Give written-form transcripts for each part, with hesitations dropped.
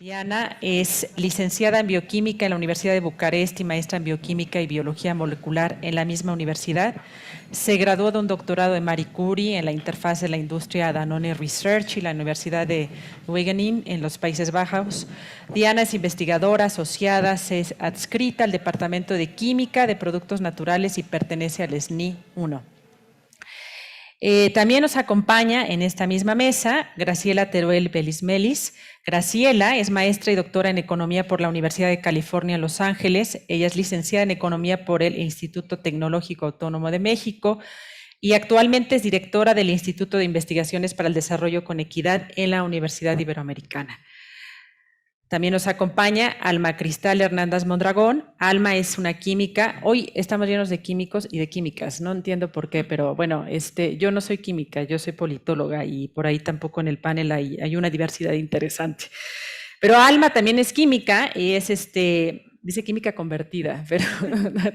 Diana es licenciada en bioquímica en la Universidad de Bucarest y maestra en bioquímica y biología molecular en la misma universidad. Se graduó de un doctorado de Marie Curie en la interfaz de la industria Danone Research y la Universidad de Wageningen en los Países Bajos. Diana es investigadora asociada, es adscrita al Departamento de Química de Productos Naturales y pertenece al SNI 1. También nos acompaña en esta misma mesa Graciela Teruel Belismelis. Graciela es maestra y doctora en Economía por la Universidad de California en Los Ángeles. Ella es licenciada en Economía por el Instituto Tecnológico Autónomo de México y actualmente es directora del Instituto de Investigaciones para el Desarrollo con Equidad en la Universidad Iberoamericana. También nos acompaña Alma Cristal Hernández Mondragón. Alma es una química. Hoy estamos llenos de químicos y de químicas. No entiendo por qué, pero bueno, yo no soy química, yo soy politóloga y por ahí tampoco en el panel hay una diversidad interesante. Pero Alma también es química y es dice química convertida, pero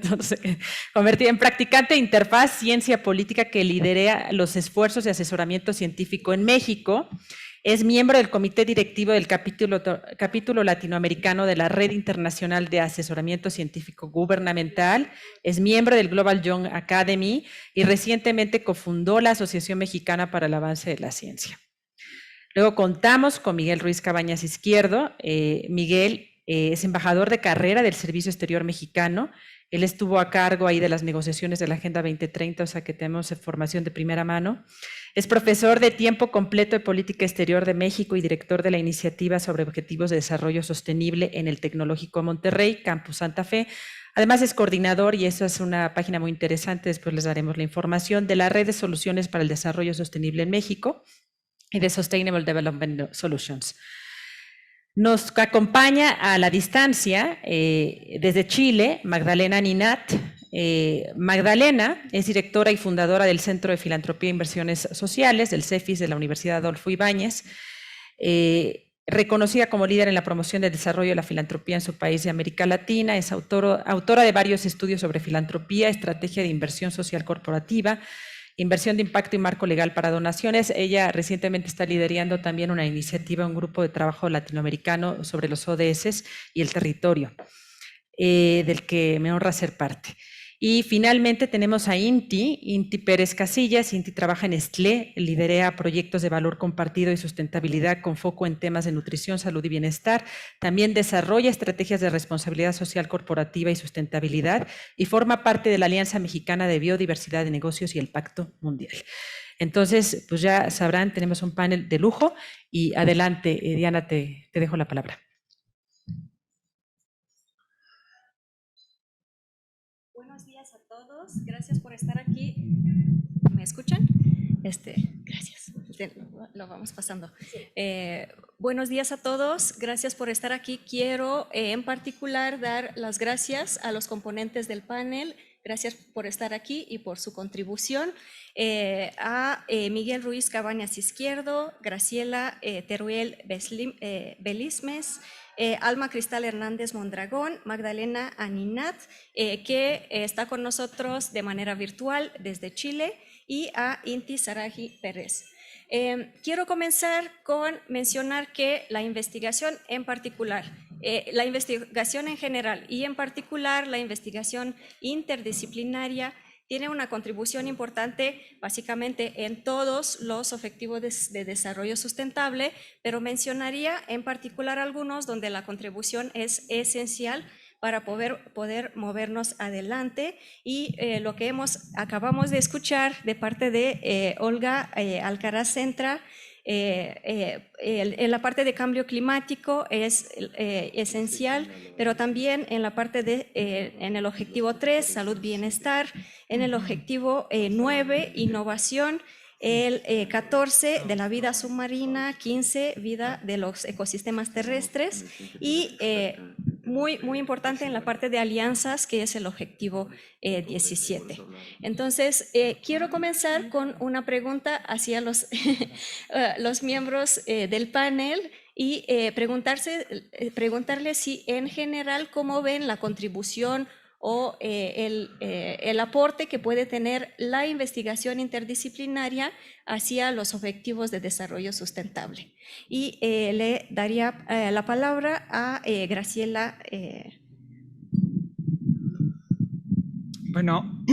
no sé, convertida en practicante de interfaz ciencia política que lidera los esfuerzos de asesoramiento científico en México. Es miembro del comité directivo del capítulo latinoamericano de la Red Internacional de Asesoramiento Científico Gubernamental, es miembro del Global Young Academy y recientemente cofundó la Asociación Mexicana para el Avance de la Ciencia. Luego contamos con Miguel Ruiz Cabañas Izquierdo. Miguel es embajador de carrera del Servicio Exterior Mexicano. Él estuvo a cargo ahí de las negociaciones de la Agenda 2030, o sea que tenemos formación de primera mano. Es profesor de tiempo completo de Política Exterior de México y director de la Iniciativa sobre Objetivos de Desarrollo Sostenible en el Tecnológico Monterrey, Campus Santa Fe. Además es coordinador, y esa es una página muy interesante, después les daremos la información, de la Red de Soluciones para el Desarrollo Sostenible en México y de Sustainable Development Solutions. Nos acompaña a la distancia desde Chile Magdalena Ninat. Magdalena es directora y fundadora del Centro de Filantropía e Inversiones Sociales, del CEFIS de la Universidad Adolfo Ibáñez, reconocida como líder en la promoción del desarrollo de la filantropía en su país y América Latina. Es autora de varios estudios sobre filantropía, estrategia de inversión social corporativa, inversión de impacto y marco legal para donaciones. Ella recientemente está liderando también una iniciativa, un grupo de trabajo latinoamericano sobre los ODS y el territorio, del que me honra ser parte. Y finalmente tenemos a Inti Pérez Casillas. Inti trabaja en Nestlé, lidera proyectos de valor compartido y sustentabilidad con foco en temas de nutrición, salud y bienestar. También desarrolla estrategias de responsabilidad social corporativa y sustentabilidad y forma parte de la Alianza Mexicana de Biodiversidad de Negocios y el Pacto Mundial. Entonces, pues ya sabrán, tenemos un panel de lujo y adelante, Diana, te dejo la palabra. Buenos días a todos, gracias por estar aquí. ¿Me escuchan? Gracias, lo vamos pasando. Buenos días a todos, gracias por estar aquí. Quiero en particular dar las gracias a los componentes del panel. Gracias por estar aquí y por su contribución. A Miguel Ruiz Cabañas Izquierdo, Graciela Teruel Belismes, Alma Cristal Hernández Mondragón, Magdalena Aninat, que está con nosotros de manera virtual desde Chile, y a Inti Saraji Pérez. Quiero comenzar con mencionar que la investigación en particular, la investigación en general y en particular la investigación interdisciplinaria tiene una contribución importante básicamente en todos los objetivos de desarrollo sustentable, pero mencionaría en particular algunos donde la contribución es esencial para poder movernos adelante, y lo que acabamos de escuchar de parte de Olga Alcaraz Centra, en la parte de cambio climático es esencial, pero también en la parte en el objetivo 3, salud, bienestar, en el objetivo 9, innovación, el 14 de la vida submarina, 15 vida de los ecosistemas terrestres, y muy importante en la parte de alianzas, que es el objetivo 17. Entonces, quiero comenzar con una pregunta hacia los miembros del panel y preguntarles si en general cómo ven la contribución o el aporte que puede tener la investigación interdisciplinaria hacia los objetivos de desarrollo sustentable. Y le daría la palabra a Graciela. Bueno,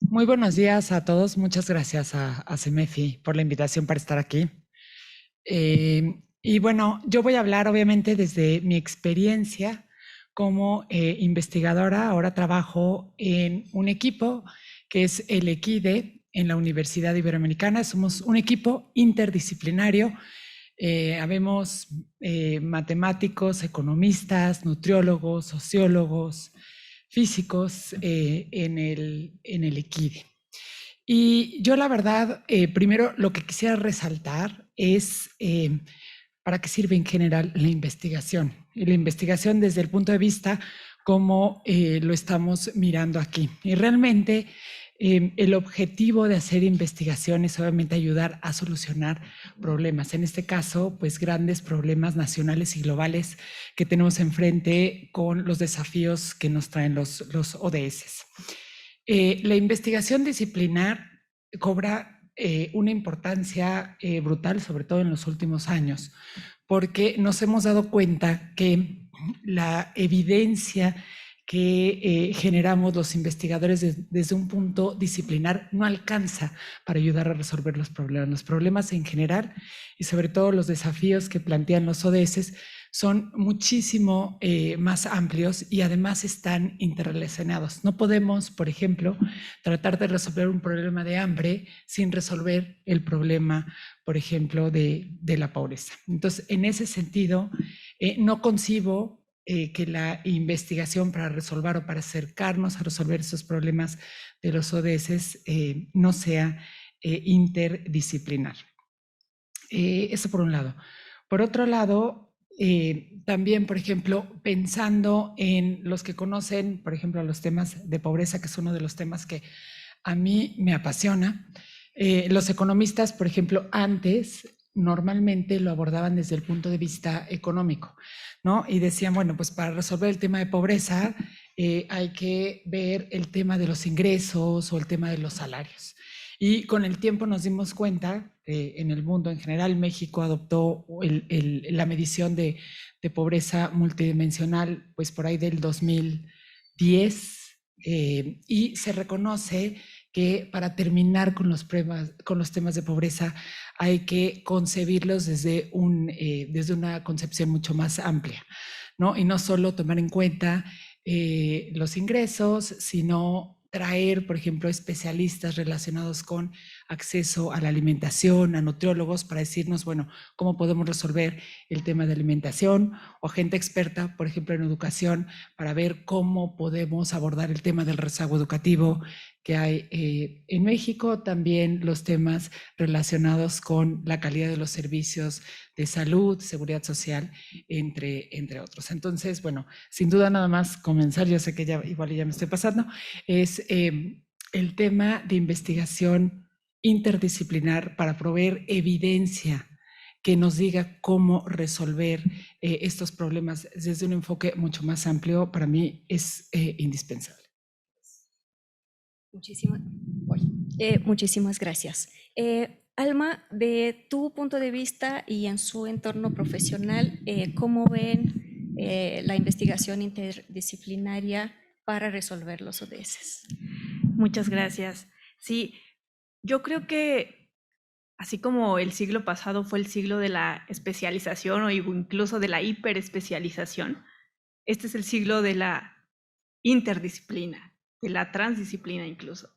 muy buenos días a todos. Muchas gracias a CEMEFI por la invitación para estar aquí. Y bueno, yo voy a hablar obviamente desde mi experiencia como investigadora. Ahora trabajo en un equipo que es el EQUIDE en la Universidad Iberoamericana. Somos un equipo interdisciplinario. Habemos matemáticos, economistas, nutriólogos, sociólogos, físicos en el EQUIDE. Y yo la verdad, primero lo que quisiera resaltar es para qué sirve en general la investigación. Y la investigación desde el punto de vista como lo estamos mirando aquí. Y realmente el objetivo de hacer investigación es obviamente ayudar a solucionar problemas. En este caso, pues grandes problemas nacionales y globales que tenemos enfrente con los desafíos que nos traen los ODS. La investigación disciplinar cobra una importancia brutal, sobre todo en los últimos años, porque nos hemos dado cuenta que la evidencia que generamos los investigadores desde un punto disciplinar no alcanza para ayudar a resolver los problemas en general y sobre todo los desafíos que plantean los ODS son muchísimo más amplios y además están interrelacionados. No podemos, por ejemplo, tratar de resolver un problema de hambre sin resolver el problema, por ejemplo, de la pobreza. Entonces, en ese sentido, no concibo que la investigación para resolver o para acercarnos a resolver esos problemas de los ODS no sea interdisciplinar. Eso por un lado. Por otro lado, también, por ejemplo, pensando en los que conocen, por ejemplo, los temas de pobreza, que es uno de los temas que a mí me apasiona. Los economistas, por ejemplo, antes normalmente lo abordaban desde el punto de vista económico, ¿no? Y decían, bueno, pues para resolver el tema de pobreza hay que ver el tema de los ingresos o el tema de los salarios. Y con el tiempo nos dimos cuenta que en el mundo en general México adoptó la medición de pobreza multidimensional pues por ahí del 2010 y se reconoce que para terminar con los temas de pobreza hay que concebirlos desde una concepción mucho más amplia, ¿no? Y no solo tomar en cuenta los ingresos, sino traer, por ejemplo, especialistas relacionados con acceso a la alimentación, a nutriólogos, para decirnos, bueno, cómo podemos resolver el tema de alimentación, o gente experta, por ejemplo, en educación, para ver cómo podemos abordar el tema del rezago educativo que hay en México, también los temas relacionados con la calidad de los servicios de salud, seguridad social, entre otros. Entonces, bueno, sin duda nada más comenzar, yo sé que ya igual ya me estoy pasando, es el tema de investigación interdisciplinar para proveer evidencia que nos diga cómo resolver estos problemas desde un enfoque mucho más amplio, para mí es indispensable. Muchísimas gracias. Alma, de tu punto de vista y en su entorno profesional, ¿cómo ven la investigación interdisciplinaria para resolver los ODS? Muchas gracias. Sí, yo creo que así como el siglo pasado fue el siglo de la especialización o incluso de la hiperespecialización, este es el siglo de la interdisciplina, de la transdisciplina incluso.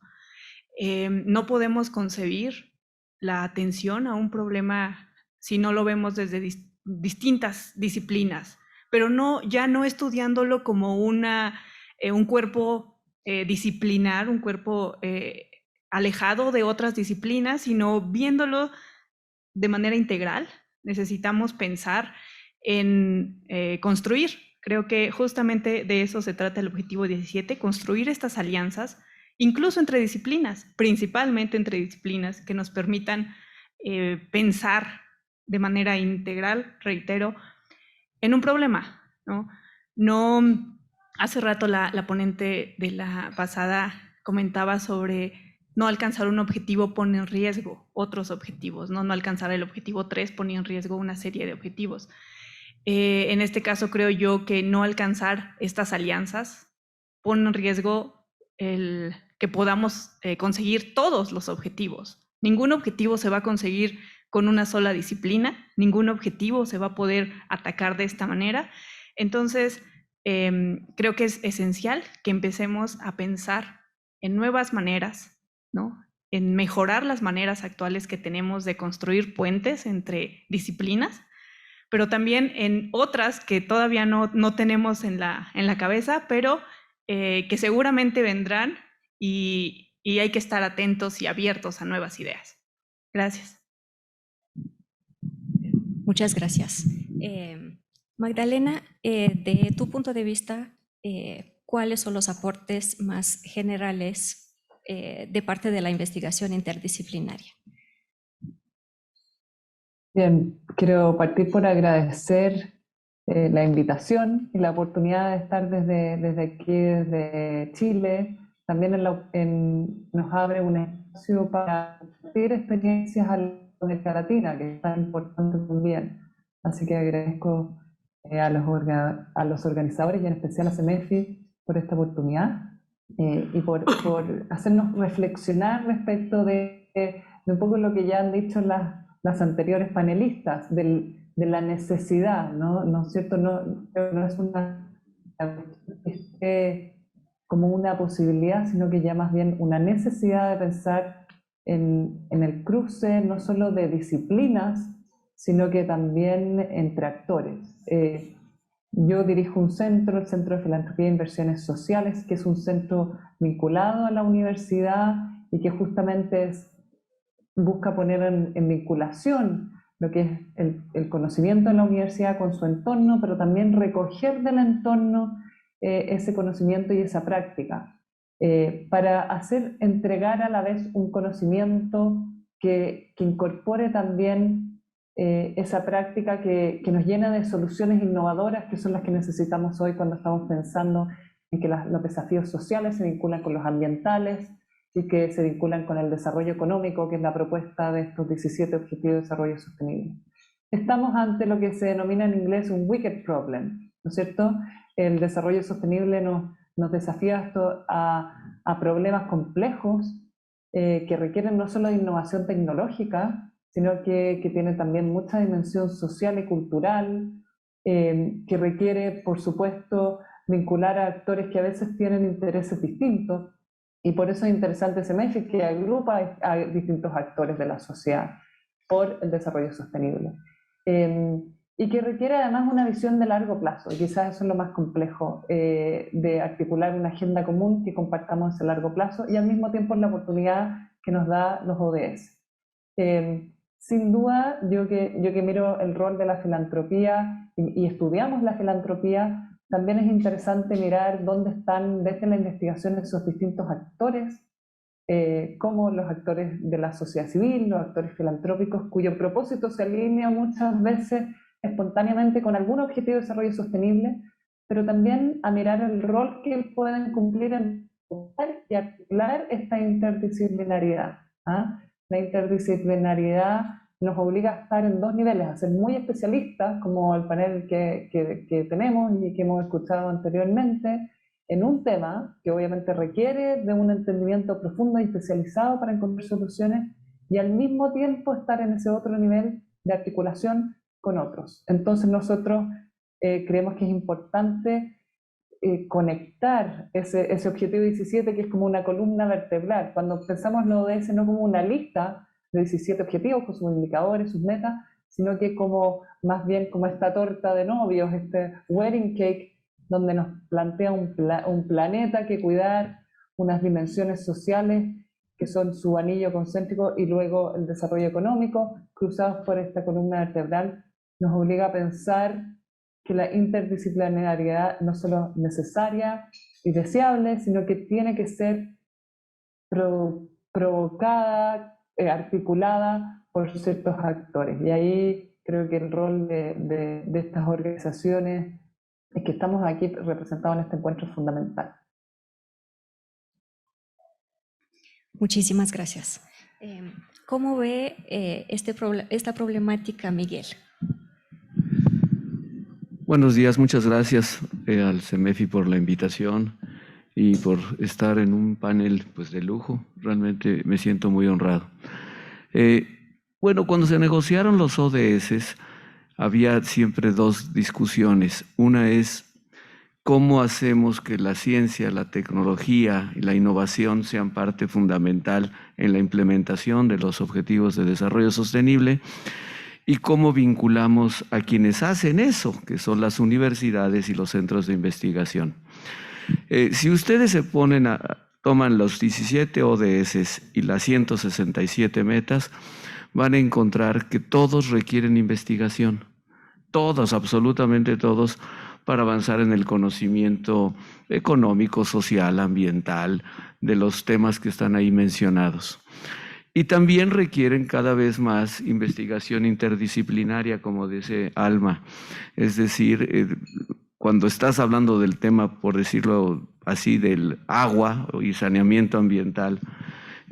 No podemos concebir la atención a un problema si no lo vemos desde distintas disciplinas, pero ya no estudiándolo como un cuerpo disciplinar, un cuerpo alejado de otras disciplinas, sino viéndolo de manera integral. Necesitamos pensar en construir. Creo que justamente de eso se trata el objetivo 17, construir estas alianzas, incluso entre disciplinas, principalmente entre disciplinas que nos permitan pensar de manera integral, reitero, en un problema, ¿no? No hace rato la ponente de la pasada comentaba sobre no alcanzar un objetivo pone en riesgo otros objetivos, ¿no? No alcanzar el objetivo 3 pone en riesgo una serie de objetivos. En este caso creo yo que no alcanzar estas alianzas pone en riesgo el que podamos conseguir todos los objetivos. Ningún objetivo se va a conseguir con una sola disciplina, ningún objetivo se va a poder atacar de esta manera. Entonces, creo que es esencial que empecemos a pensar en nuevas maneras, ¿no? En mejorar las maneras actuales que tenemos de construir puentes entre disciplinas, pero también en otras que todavía no tenemos en la cabeza, pero que seguramente vendrán y hay que estar atentos y abiertos a nuevas ideas. Gracias. Muchas gracias. Magdalena, de tu punto de vista, ¿cuáles son los aportes más generales de parte de la investigación interdisciplinaria? Bien, quiero partir por agradecer la invitación y la oportunidad de estar desde aquí, desde Chile. También nos abre un espacio para compartir experiencias a la América Latina, que es tan importante también. Así que agradezco a los organizadores y en especial a CEMEFI por esta oportunidad y por hacernos reflexionar respecto de un poco lo que ya han dicho las anteriores panelistas, de la necesidad, ¿no? ¿No es cierto? No es como una posibilidad, sino que ya más bien una necesidad de pensar en el cruce no solo de disciplinas, sino que también entre actores. Yo dirijo un centro, el Centro de Filantropía e Inversiones Sociales, que es un centro vinculado a la universidad y que justamente busca poner en vinculación lo que es el conocimiento de la universidad con su entorno, pero también recoger del entorno ese conocimiento y esa práctica, para entregar a la vez un conocimiento que incorpore también esa práctica que nos llena de soluciones innovadoras, que son las que necesitamos hoy cuando estamos pensando en que los desafíos sociales se vinculan con los ambientales y que se vinculan con el desarrollo económico, que es la propuesta de estos 17 Objetivos de Desarrollo Sostenible. Estamos ante lo que se denomina en inglés un wicked problem, ¿no es cierto? El desarrollo sostenible nos desafía a problemas complejos que requieren no solo de innovación tecnológica, sino que tiene también mucha dimensión social y cultural, que requiere, por supuesto, vincular a actores que a veces tienen intereses distintos, y por eso es interesante CEMEFI, que agrupa a distintos actores de la sociedad por el desarrollo sostenible. Y que requiere además una visión de largo plazo, y quizás eso es lo más complejo, de articular una agenda común que compartamos ese largo plazo, y al mismo tiempo es la oportunidad que nos da los ODS. Sin duda, yo que miro el rol de la filantropía y estudiamos la filantropía, también es interesante mirar dónde están desde la investigación esos distintos actores, como los actores de la sociedad civil, los actores filantrópicos, cuyo propósito se alinea muchas veces espontáneamente con algún objetivo de desarrollo sostenible, pero también a mirar el rol que pueden cumplir en y articular esta interdisciplinaridad. La interdisciplinariedad nos obliga a estar en dos niveles, a ser muy especialistas, como el panel que tenemos y que hemos escuchado anteriormente, en un tema que obviamente requiere de un entendimiento profundo y especializado para encontrar soluciones, y al mismo tiempo estar en ese otro nivel de articulación con otros. Entonces nosotros creemos que es importante conectar ese objetivo 17, que es como una columna vertebral. Cuando pensamos en los ODS no como una lista de 17 objetivos con sus indicadores, sus metas, sino que más bien como esta torta de novios, este wedding cake, donde nos plantea un planeta que cuidar, unas dimensiones sociales que son su anillo concéntrico, y luego el desarrollo económico, cruzados por esta columna vertebral, nos obliga a pensar que la interdisciplinariedad no solo es necesaria y deseable, sino que tiene que ser provocada, articulada por ciertos actores. Y ahí creo que el rol de estas organizaciones es que estamos aquí representados en este encuentro fundamental. Muchísimas gracias. ¿Cómo ve esta problemática, Miguel? Buenos días, muchas gracias al CEMEFI por la invitación y por estar en un panel pues, de lujo. Realmente me siento muy honrado. Bueno, cuando se negociaron los ODS, había siempre dos discusiones. Una es cómo hacemos que la ciencia, la tecnología y la innovación sean parte fundamental en la implementación de los objetivos de desarrollo sostenible y cómo vinculamos a quienes hacen eso, que son las universidades y los centros de investigación. Si ustedes se toman los 17 ODS y las 167 metas, van a encontrar que todos requieren investigación, todos, absolutamente todos, para avanzar en el conocimiento económico, social, ambiental, de los temas que están ahí mencionados. Y también requieren cada vez más investigación interdisciplinaria, como dice Alma. Es decir, cuando estás hablando del tema, por decirlo así, del agua y saneamiento ambiental,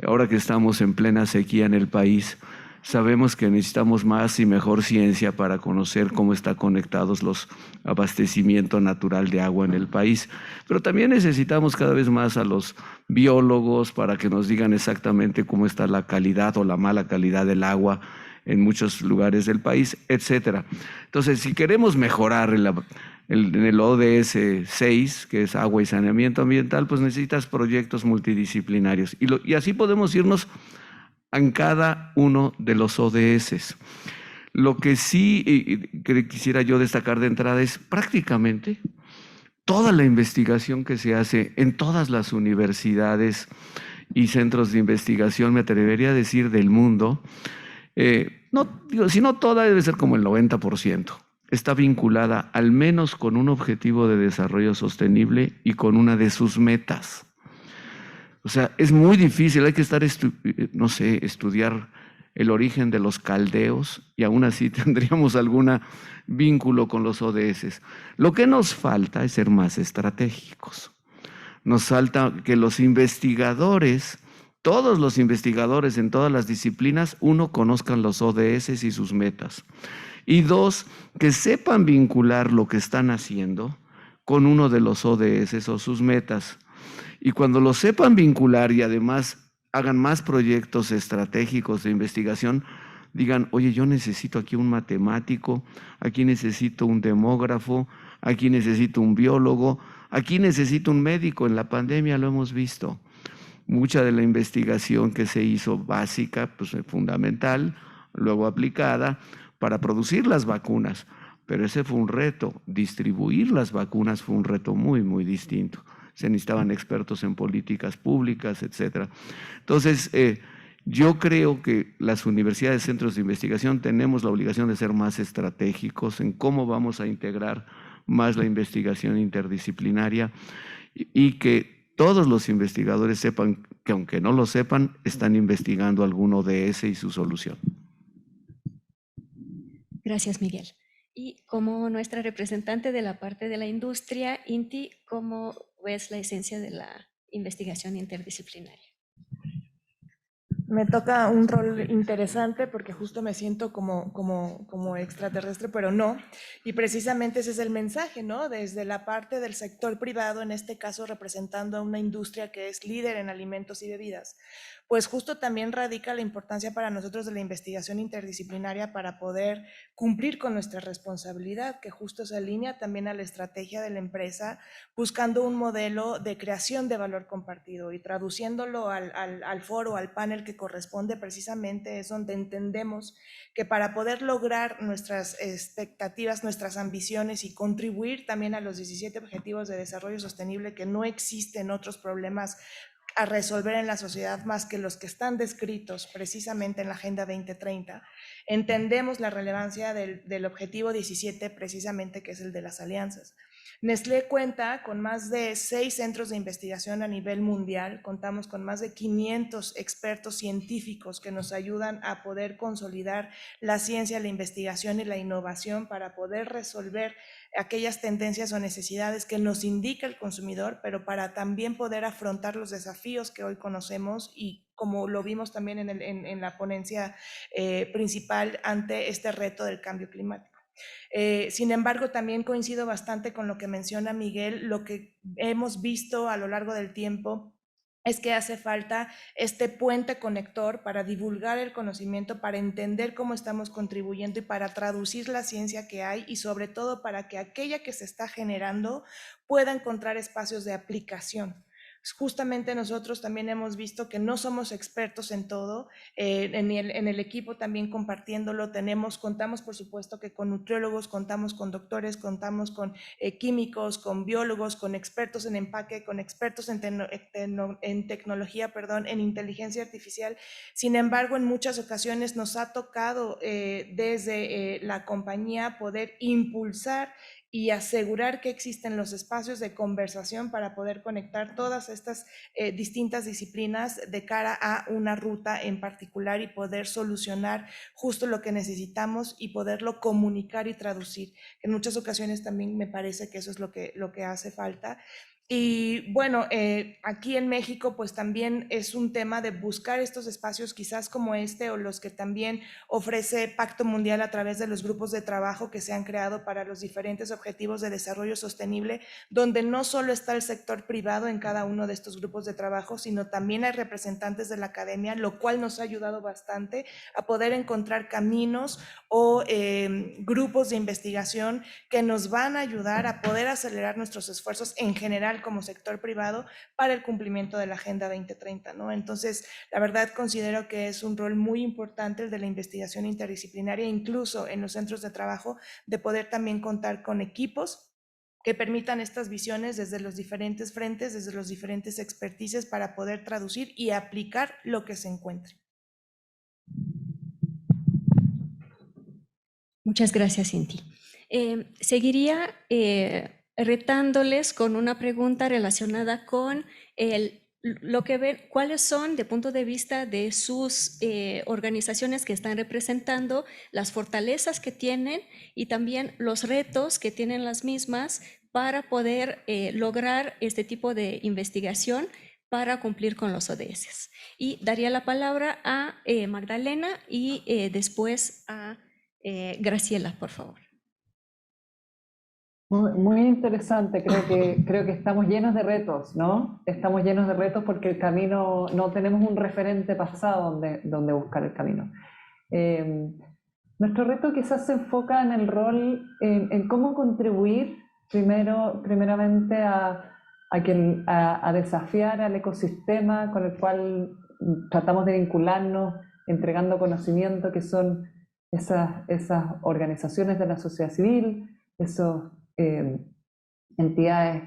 ahora que estamos en plena sequía en el país, sabemos que necesitamos más y mejor ciencia para conocer cómo están conectados los abastecimientos natural de agua en el país. Pero también necesitamos cada vez más a los biólogos para que nos digan exactamente cómo está la calidad o la mala calidad del agua en muchos lugares del país, etcétera. Entonces, si queremos mejorar en el ODS 6, que es agua y saneamiento ambiental, pues necesitas proyectos multidisciplinarios. Y así podemos irnos en cada uno de los ODS. Lo que sí quisiera yo destacar de entrada es prácticamente toda la investigación que se hace en todas las universidades y centros de investigación, me atrevería a decir, del mundo, si no toda, debe ser como el 90%. Está vinculada al menos con un objetivo de desarrollo sostenible y con una de sus metas. O sea, es muy difícil, hay que estudiar el origen de los caldeos y aún así tendríamos algún vínculo con los ODS. Lo que nos falta es ser más estratégicos. Nos falta que los investigadores, todos los investigadores en todas las disciplinas, uno, conozcan los ODS y sus metas. Y dos, que sepan vincular lo que están haciendo con uno de los ODS o sus metas. Y cuando lo sepan vincular y además hagan más proyectos estratégicos de investigación, digan, oye, yo necesito aquí un matemático, aquí necesito un demógrafo, aquí necesito un biólogo, aquí necesito un médico. En la pandemia lo hemos visto. Mucha de la investigación que se hizo básica, pues fundamental, luego aplicada para producir las vacunas. Pero ese fue un reto. Distribuir las vacunas fue un reto muy, muy distinto. Se necesitaban expertos en políticas públicas, etc. Entonces, yo creo que las universidades, centros de investigación, tenemos la obligación de ser más estratégicos en cómo vamos a integrar más la investigación interdisciplinaria y que todos los investigadores sepan que, aunque no lo sepan, están investigando algún ODS y su solución. Gracias, Miguel. Y como nuestra representante de la parte de la industria, Inti, ¿cómo ves la esencia de la investigación interdisciplinaria? Me toca un rol interesante porque justo me siento como extraterrestre, pero no. Y precisamente ese es el mensaje, ¿no? Desde la parte del sector privado, en este caso representando a una industria que es líder en alimentos y bebidas, pues justo también radica la importancia para nosotros de la investigación interdisciplinaria para poder cumplir con nuestra responsabilidad, que justo se alinea también a la estrategia de la empresa, buscando un modelo de creación de valor compartido y traduciéndolo al foro, al panel que corresponde, precisamente es donde entendemos que para poder lograr nuestras expectativas, nuestras ambiciones y contribuir también a los 17 Objetivos de Desarrollo Sostenible, que no existen otros problemas a resolver en la sociedad más que los que están descritos precisamente en la Agenda 2030, entendemos la relevancia del objetivo 17 precisamente, que es el de las alianzas. Nestlé cuenta con más de 6 centros de investigación a nivel mundial, contamos con más de 500 expertos científicos que nos ayudan a poder consolidar la ciencia, la investigación y la innovación para poder resolver aquellas tendencias o necesidades que nos indica el consumidor, pero para también poder afrontar los desafíos que hoy conocemos y como lo vimos también en la ponencia principal ante este reto del cambio climático. Sin embargo, también coincido bastante con lo que menciona Miguel, lo que hemos visto a lo largo del tiempo es que hace falta este puente conector para divulgar el conocimiento, para entender cómo estamos contribuyendo y para traducir la ciencia que hay y sobre todo para que aquella que se está generando pueda encontrar espacios de aplicación. Justamente nosotros también hemos visto que no somos expertos en todo, en el equipo también compartiéndolo, contamos por supuesto que con nutriólogos, contamos con doctores, contamos con químicos, con biólogos, con expertos en empaque, con expertos en tecnología, en inteligencia artificial. Sin embargo, en muchas ocasiones nos ha tocado desde la compañía poder impulsar y asegurar que existen los espacios de conversación para poder conectar todas estas distintas disciplinas de cara a una ruta en particular y poder solucionar justo lo que necesitamos y poderlo comunicar y traducir. En muchas ocasiones también me parece que eso es lo que hace falta. Y bueno, aquí en México pues también es un tema de buscar estos espacios quizás como este o los que también ofrece Pacto Mundial a través de los grupos de trabajo que se han creado para los diferentes objetivos de desarrollo sostenible, donde no solo está el sector privado en cada uno de estos grupos de trabajo, sino también hay representantes de la academia, lo cual nos ha ayudado bastante a poder encontrar caminos o grupos de investigación que nos van a ayudar a poder acelerar nuestros esfuerzos en general como sector privado para el cumplimiento de la Agenda 2030, ¿no? Entonces, la verdad considero que es un rol muy importante el de la investigación interdisciplinaria, incluso en los centros de trabajo, de poder también contar con equipos que permitan estas visiones desde los diferentes frentes, desde los diferentes expertices para poder traducir y aplicar lo que se encuentre. Muchas gracias, Cinti. Seguiría retándoles con una pregunta relacionada con lo que ven, cuáles son, de punto de vista de sus organizaciones que están representando, las fortalezas que tienen y también los retos que tienen las mismas para poder lograr este tipo de investigación para cumplir con los ODS. Y daría la palabra a Magdalena y después a Graciela, por favor. Muy interesante, creo que estamos llenos de retos, ¿no? Estamos llenos de retos porque el camino, no tenemos un referente pasado donde buscar el camino. Nuestro reto quizás se enfoca en el rol, en cómo contribuir primeramente a desafiar al ecosistema con el cual tratamos de vincularnos, entregando conocimiento, que son esas organizaciones de la sociedad civil, esos entidades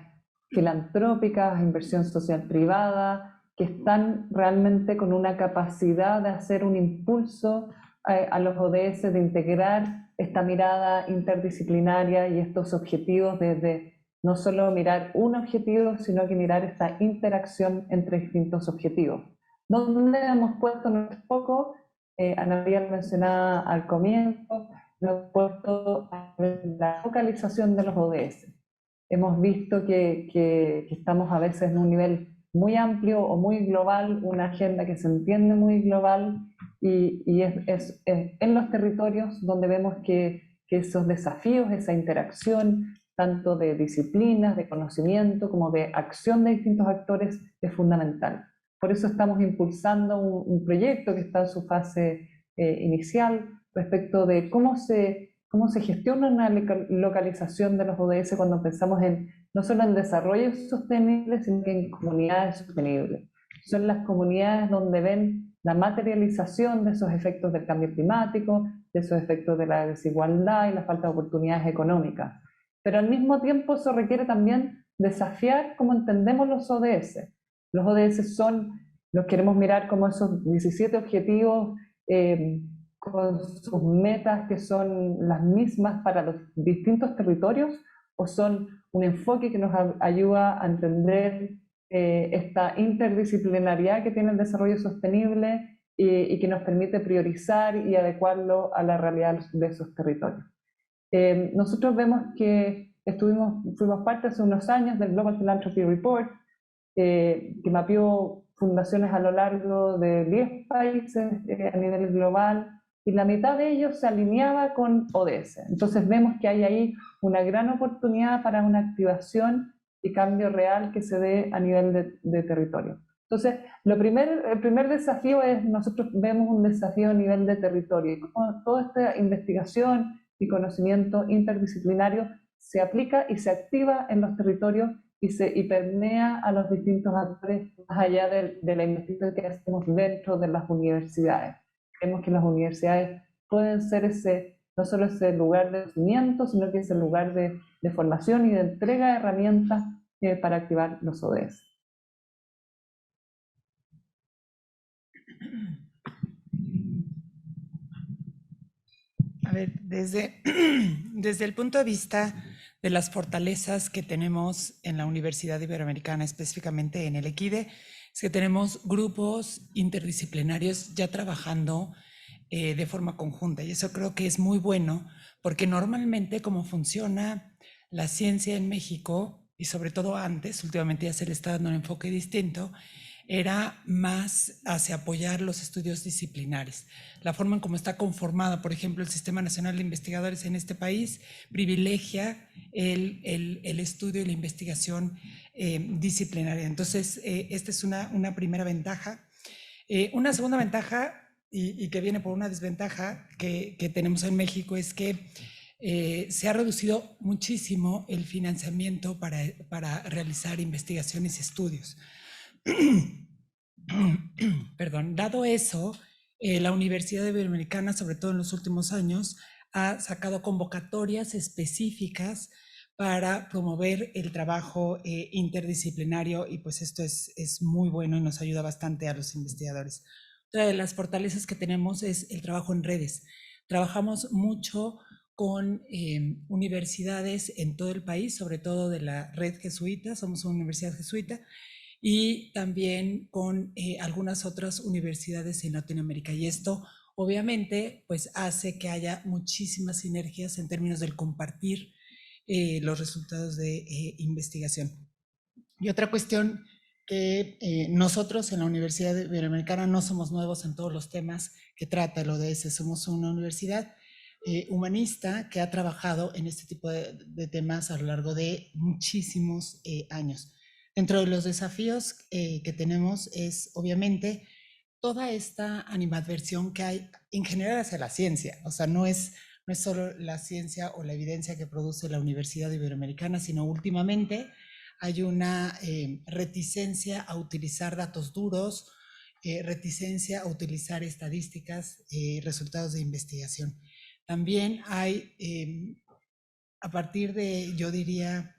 filantrópicas, inversión social privada, que están realmente con una capacidad de hacer un impulso a los ODS, de integrar esta mirada interdisciplinaria y estos objetivos desde no solo mirar un objetivo, sino que mirar esta interacción entre distintos objetivos. ¿Dónde hemos puesto nuestro foco? Ana María lo mencionaba al comienzo, lo hemos puesto en la localización de los ODS. Hemos visto que estamos a veces en un nivel muy amplio o muy global, una agenda que se entiende muy global, y es en los territorios donde vemos que esos desafíos, esa interacción, tanto de disciplinas, de conocimiento, como de acción de distintos actores, es fundamental. Por eso estamos impulsando un proyecto que está en su fase inicial respecto de cómo se gestiona una localización de los ODS cuando pensamos no solo en desarrollo sostenible, sino que en comunidades sostenibles. Son las comunidades donde ven la materialización de esos efectos del cambio climático, de esos efectos de la desigualdad y la falta de oportunidades económicas. Pero al mismo tiempo eso requiere también desafiar cómo entendemos los ODS. Los ODS los queremos mirar como esos 17 objetivos con sus metas que son las mismas para los distintos territorios, o son un enfoque que nos ayuda a entender esta interdisciplinariedad que tiene el desarrollo sostenible y que nos permite priorizar y adecuarlo a la realidad de esos territorios. Nosotros vemos que fuimos parte hace unos años del Global Philanthropy Report, que mapeó fundaciones a lo largo de 10 países a nivel global, y la mitad de ellos se alineaba con ODS. Entonces vemos que hay ahí una gran oportunidad para una activación y cambio real que se dé a nivel de territorio. Entonces, el primer desafío es, nosotros vemos un desafío a nivel de territorio, y como toda esta investigación y conocimiento interdisciplinario se aplica y se activa en los territorios y permea a los distintos actores más allá de la investigación que hacemos dentro de las universidades. Creemos que las universidades pueden ser no solo ese lugar de conocimiento, sino que es el lugar de formación y de entrega de herramientas para activar los ODS. A ver, desde el punto de vista de las fortalezas que tenemos en la Universidad Iberoamericana, específicamente en el EQUIDE, es que tenemos grupos interdisciplinarios ya trabajando de forma conjunta, y eso creo que es muy bueno, porque normalmente como funciona la ciencia en México, y sobre todo antes, últimamente ya se le está dando un enfoque distinto, era más hacia apoyar los estudios disciplinares. La forma en cómo está conformada, por ejemplo, el Sistema Nacional de Investigadores en este país privilegia el estudio y la investigación disciplinaria. Entonces, esta es una primera ventaja. Una segunda ventaja, y que viene por una desventaja que tenemos en México, es que se ha reducido muchísimo el financiamiento para realizar investigaciones y estudios. Perdón, dado eso, la Universidad Iberoamericana, sobre todo en los últimos años, ha sacado convocatorias específicas para promover el trabajo interdisciplinario, y pues esto es muy bueno y nos ayuda bastante a los investigadores. Otra de las fortalezas que tenemos es el trabajo en redes. Trabajamos mucho con universidades en todo el país, sobre todo de la red jesuita, somos una universidad jesuita, y también con algunas otras universidades en Latinoamérica. Y esto obviamente pues hace que haya muchísimas sinergias en términos del compartir los resultados de investigación. Y otra cuestión que nosotros en la Universidad Iberoamericana no somos nuevos en todos los temas que trata el ODS. Somos una universidad humanista que ha trabajado en este tipo de temas a lo largo de muchísimos años. Dentro de los desafíos que tenemos es, obviamente, toda esta animadversión que hay en general hacia la ciencia. O sea, no es solo la ciencia o la evidencia que produce la Universidad Iberoamericana, sino últimamente hay una reticencia a utilizar datos duros, reticencia a utilizar estadísticas, resultados de investigación. También hay, a partir de, yo diría,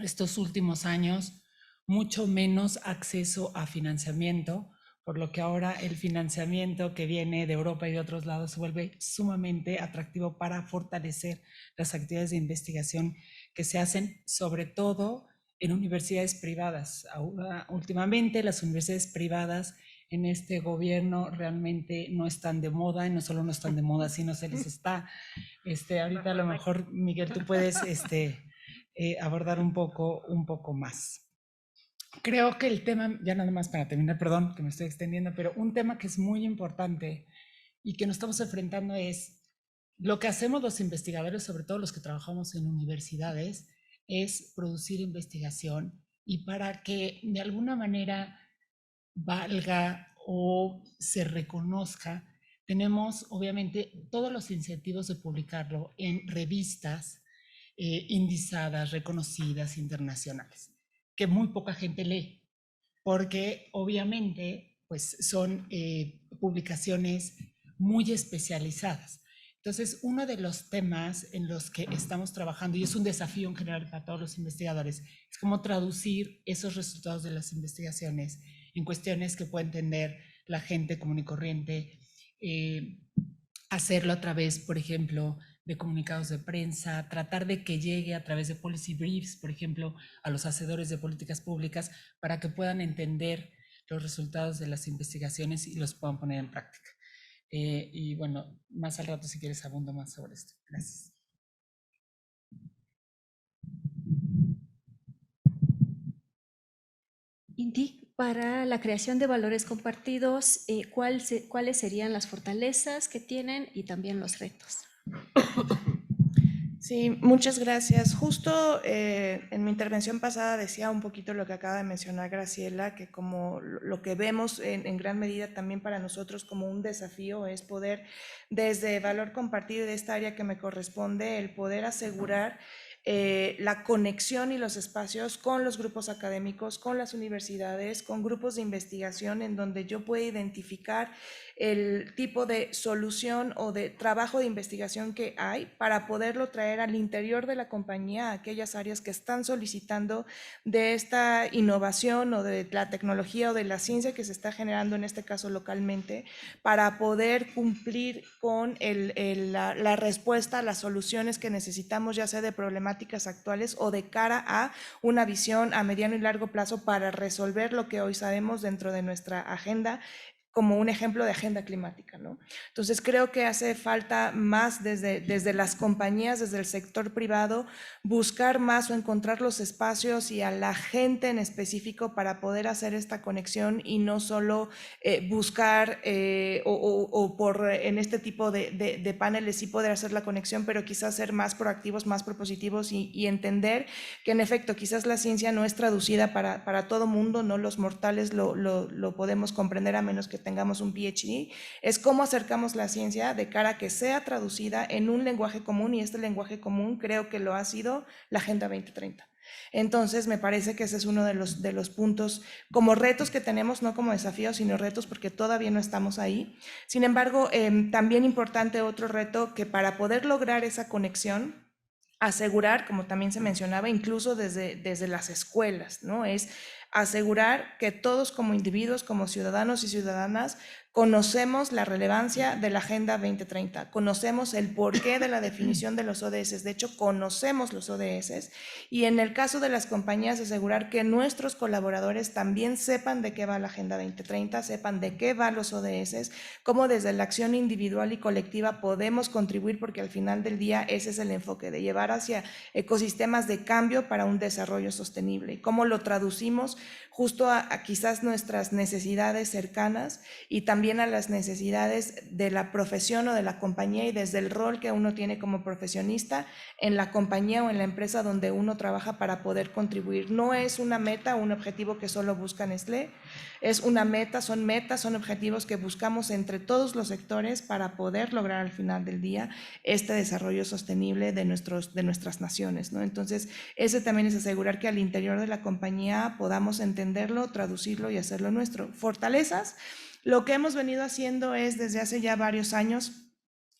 estos últimos años, mucho menos acceso a financiamiento, por lo que ahora el financiamiento que viene de Europa y de otros lados se vuelve sumamente atractivo para fortalecer las actividades de investigación que se hacen, sobre todo en universidades privadas. Ahora, últimamente las universidades privadas en este gobierno realmente no están de moda, y no solo no están de moda, sino se les está, ahorita a lo mejor, Miguel, tú puedes abordar un poco más. Creo que el tema, ya nada más para terminar, perdón que me estoy extendiendo, pero un tema que es muy importante y que nos estamos enfrentando es lo que hacemos los investigadores, sobre todo los que trabajamos en universidades, es producir investigación, y para que de alguna manera valga o se reconozca, tenemos obviamente todos los incentivos de publicarlo en revistas indizadas, reconocidas, internacionales, que muy poca gente lee, porque obviamente pues son publicaciones muy especializadas. Entonces, uno de los temas en los que estamos trabajando, y es un desafío en general para todos los investigadores, es cómo traducir esos resultados de las investigaciones en cuestiones que pueda entender la gente común y corriente, hacerlo a través, por ejemplo, de comunicados de prensa, tratar de que llegue a través de policy briefs, por ejemplo, a los hacedores de políticas públicas para que puedan entender los resultados de las investigaciones y los puedan poner en práctica. Y bueno, más al rato si quieres abundo más sobre esto. Gracias. Inti, para la creación de valores compartidos, ¿cuáles serían las fortalezas que tienen y también los retos? Sí, muchas gracias. Justo en mi intervención pasada decía un poquito lo que acaba de mencionar Graciela, que como lo que vemos en gran medida también para nosotros como un desafío es poder, desde valor compartido de esta área que me corresponde, el poder asegurar la conexión y los espacios con los grupos académicos, con las universidades, con grupos de investigación en donde yo pueda identificar el tipo de solución o de trabajo de investigación que hay para poderlo traer al interior de la compañía a aquellas áreas que están solicitando de esta innovación o de la tecnología o de la ciencia que se está generando en este caso localmente, para poder cumplir con la respuesta a las soluciones que necesitamos, ya sea de problemáticas actuales o de cara a una visión a mediano y largo plazo para resolver lo que hoy sabemos dentro de nuestra agenda, como un ejemplo de agenda climática, ¿no? Entonces creo que hace falta más desde las compañías, desde el sector privado, buscar más o encontrar los espacios y a la gente en específico para poder hacer esta conexión y no solo buscar en este tipo de paneles sí poder hacer la conexión, pero quizás ser más proactivos, más propositivos y entender que en efecto quizás la ciencia no es traducida para todo mundo, no los mortales lo podemos comprender a menos que tengamos un PhD, es cómo acercamos la ciencia de cara a que sea traducida en un lenguaje común, y este lenguaje común creo que lo ha sido la Agenda 2030. Entonces me parece que ese es uno de los puntos como retos que tenemos, no como desafíos, sino retos porque todavía no estamos ahí. Sin embargo, también importante otro reto que para poder lograr esa conexión, asegurar, como también se mencionaba, incluso desde las escuelas, ¿no? Es asegurar que todos como individuos, como ciudadanos y ciudadanas, conocemos la relevancia de la Agenda 2030, conocemos el porqué de la definición de los ODS, de hecho conocemos los ODS, y en el caso de las compañías asegurar que nuestros colaboradores también sepan de qué va la Agenda 2030, sepan de qué van los ODS, cómo desde la acción individual y colectiva podemos contribuir, porque al final del día ese es el enfoque, de llevar hacia ecosistemas de cambio para un desarrollo sostenible, y cómo lo traducimos justo a quizás nuestras necesidades cercanas y también a las necesidades de la profesión o de la compañía, y desde el rol que uno tiene como profesionista en la compañía o en la empresa donde uno trabaja para poder contribuir. No es una meta o un objetivo que solo busca Nestlé, es una meta, son objetivos que buscamos entre todos los sectores para poder lograr al final del día este desarrollo sostenible de nuestras naciones, ¿no? Entonces, ese también es asegurar que al interior de la compañía podamos entenderlo, traducirlo y hacerlo nuestro. Fortalezas. Lo que hemos venido haciendo es, desde hace ya varios años,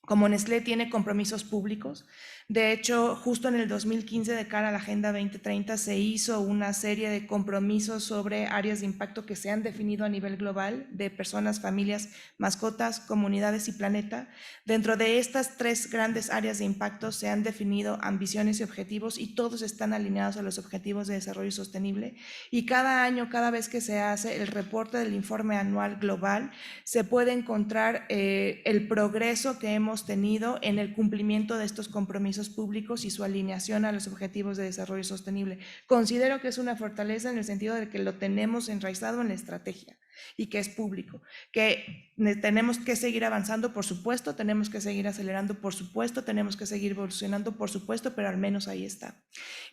como Nestlé tiene compromisos públicos, de hecho, justo en el 2015, de cara a la Agenda 2030, se hizo una serie de compromisos sobre áreas de impacto que se han definido a nivel global, de personas, familias, mascotas, comunidades y planeta. Dentro de estas 3 grandes áreas de impacto se han definido ambiciones y objetivos, y todos están alineados a los objetivos de desarrollo sostenible. Y cada año, cada vez que se hace el reporte del informe anual global, se puede encontrar el progreso que hemos tenido en el cumplimiento de estos compromisos públicos y su alineación a los objetivos de desarrollo sostenible. Considero que es una fortaleza en el sentido de que lo tenemos enraizado en la estrategia y que es público, que tenemos que seguir avanzando, por supuesto, tenemos que seguir acelerando, por supuesto, tenemos que seguir evolucionando, por supuesto, pero al menos ahí está.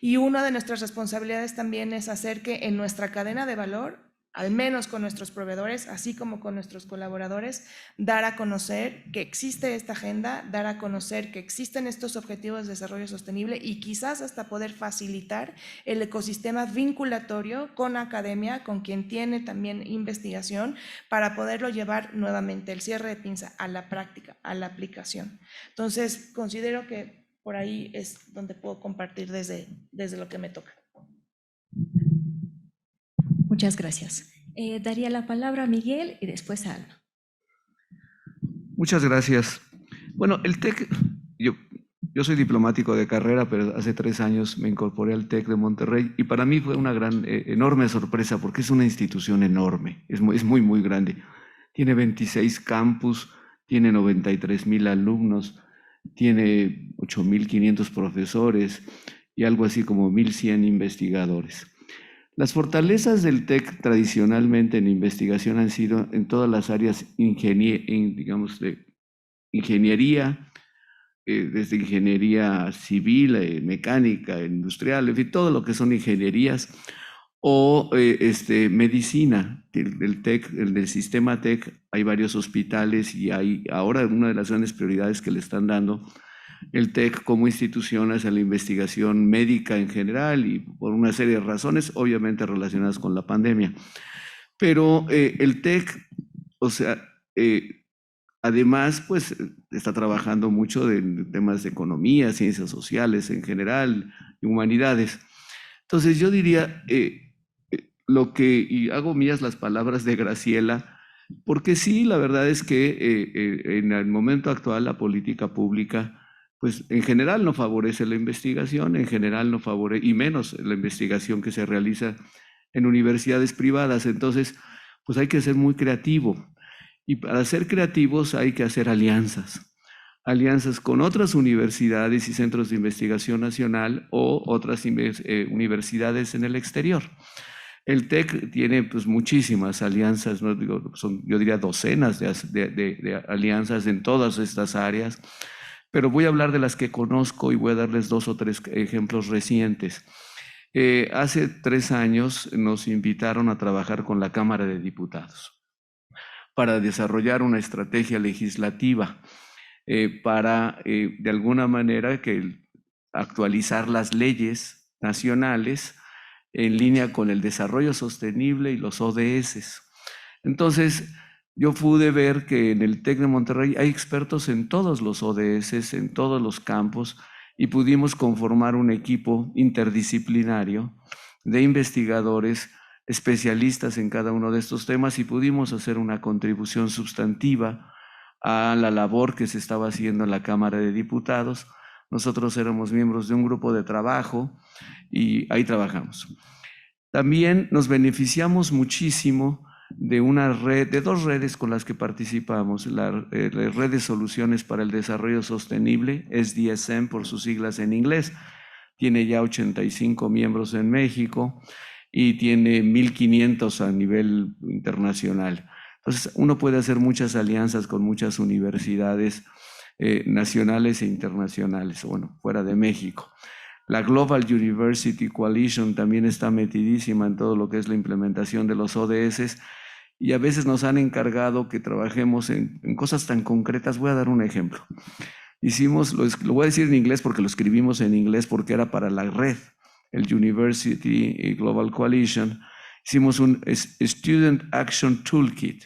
Y una de nuestras responsabilidades también es hacer que en nuestra cadena de valor, al menos con nuestros proveedores, así como con nuestros colaboradores, dar a conocer que existe esta agenda, dar a conocer que existen estos objetivos de desarrollo sostenible, y quizás hasta poder facilitar el ecosistema vinculatorio con academia, con quien tiene también investigación, para poderlo llevar nuevamente, el cierre de pinza, a la práctica, a la aplicación. Entonces, considero que por ahí es donde puedo compartir desde lo que me toca. Muchas gracias. Daría la palabra a Miguel y después a Alma. Muchas gracias. Bueno, el TEC, yo yo soy diplomático de carrera, pero hace 3 años me incorporé al TEC de Monterrey y para mí fue una enorme sorpresa porque es una institución enorme, es muy grande. Tiene 26 campus, tiene 93,000 alumnos, tiene 8,500 profesores y algo así como 1,100 investigadores. Las fortalezas del TEC tradicionalmente en investigación han sido en todas las áreas digamos, de ingeniería, desde ingeniería civil, mecánica, industrial, en fin, todo lo que son ingenierías, o medicina. El TEC, del sistema TEC, hay varios hospitales y hay ahora una de las grandes prioridades que le están dando el TEC como institución es a la investigación médica en general y por una serie de razones, obviamente relacionadas con la pandemia. Pero el TEC, o sea, además, pues está trabajando mucho en temas de economía, ciencias sociales en general, y humanidades. Entonces yo diría y hago mías las palabras de Graciela, porque sí, la verdad es que en el momento actual la política pública, pues en general no favorece la investigación, en general no favorece, y menos la investigación que se realiza en universidades privadas. Entonces, pues hay que ser muy creativo. Y para ser creativos hay que hacer alianzas. Alianzas con otras universidades y centros de investigación nacional o otras universidades en el exterior. El TEC tiene pues muchísimas alianzas, ¿no? Yo diría docenas de alianzas en todas estas áreas, pero voy a hablar de las que conozco y voy a darles 2 o 3 ejemplos recientes. Hace 3 años nos invitaron a trabajar con la Cámara de Diputados para desarrollar una estrategia legislativa para, de alguna manera, actualizar las leyes nacionales en línea con el desarrollo sostenible y los ODS. Entonces, yo pude ver que en el TEC de Monterrey hay expertos en todos los ODS, en todos los campos, y pudimos conformar un equipo interdisciplinario de investigadores especialistas en cada uno de estos temas y pudimos hacer una contribución sustantiva a la labor que se estaba haciendo en la Cámara de Diputados. Nosotros éramos miembros de un grupo de trabajo y ahí trabajamos. También nos beneficiamos muchísimo de una red, de 2 redes con las que participamos, la Red de Soluciones para el Desarrollo Sostenible, SDSM por sus siglas en inglés, tiene ya 85 miembros en México y tiene 1,500 a nivel internacional. Entonces, uno puede hacer muchas alianzas con muchas universidades nacionales e internacionales, bueno, fuera de México. La Global University Coalition también está metidísima en todo lo que es la implementación de los ODS y a veces nos han encargado que trabajemos en cosas tan concretas. Voy a dar un ejemplo. Lo voy a decir en inglés porque lo escribimos en inglés porque era para la red, el University Global Coalition. Hicimos un Student Action Toolkit,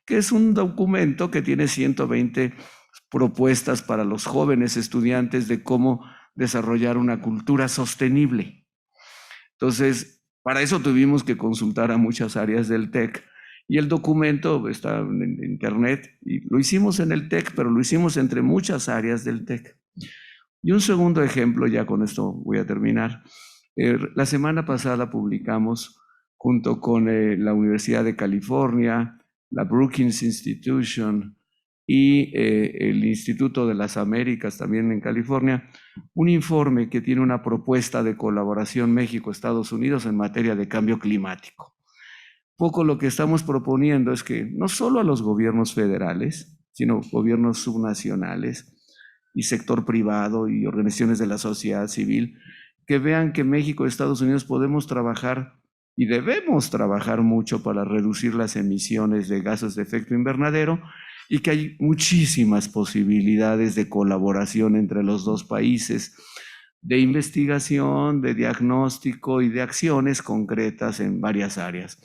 que es un documento que tiene 120 propuestas para los jóvenes estudiantes de cómo desarrollar una cultura sostenible. Entonces, para eso tuvimos que consultar a muchas áreas del TEC y el documento está en internet y lo hicimos en el TEC, pero lo hicimos entre muchas áreas del TEC. Y un segundo ejemplo, ya con esto voy a terminar. La semana pasada publicamos junto con la Universidad de California, la Brookings Institution y el Instituto de las Américas también en California, un informe que tiene una propuesta de colaboración México-Estados Unidos en materia de cambio climático. Poco lo que estamos proponiendo es que no solo a los gobiernos federales, sino gobiernos subnacionales y sector privado y organizaciones de la sociedad civil, que vean que México y Estados Unidos podemos trabajar y debemos trabajar mucho para reducir las emisiones de gases de efecto invernadero y que hay muchísimas posibilidades de colaboración entre los 2 países, de investigación, de diagnóstico y de acciones concretas en varias áreas.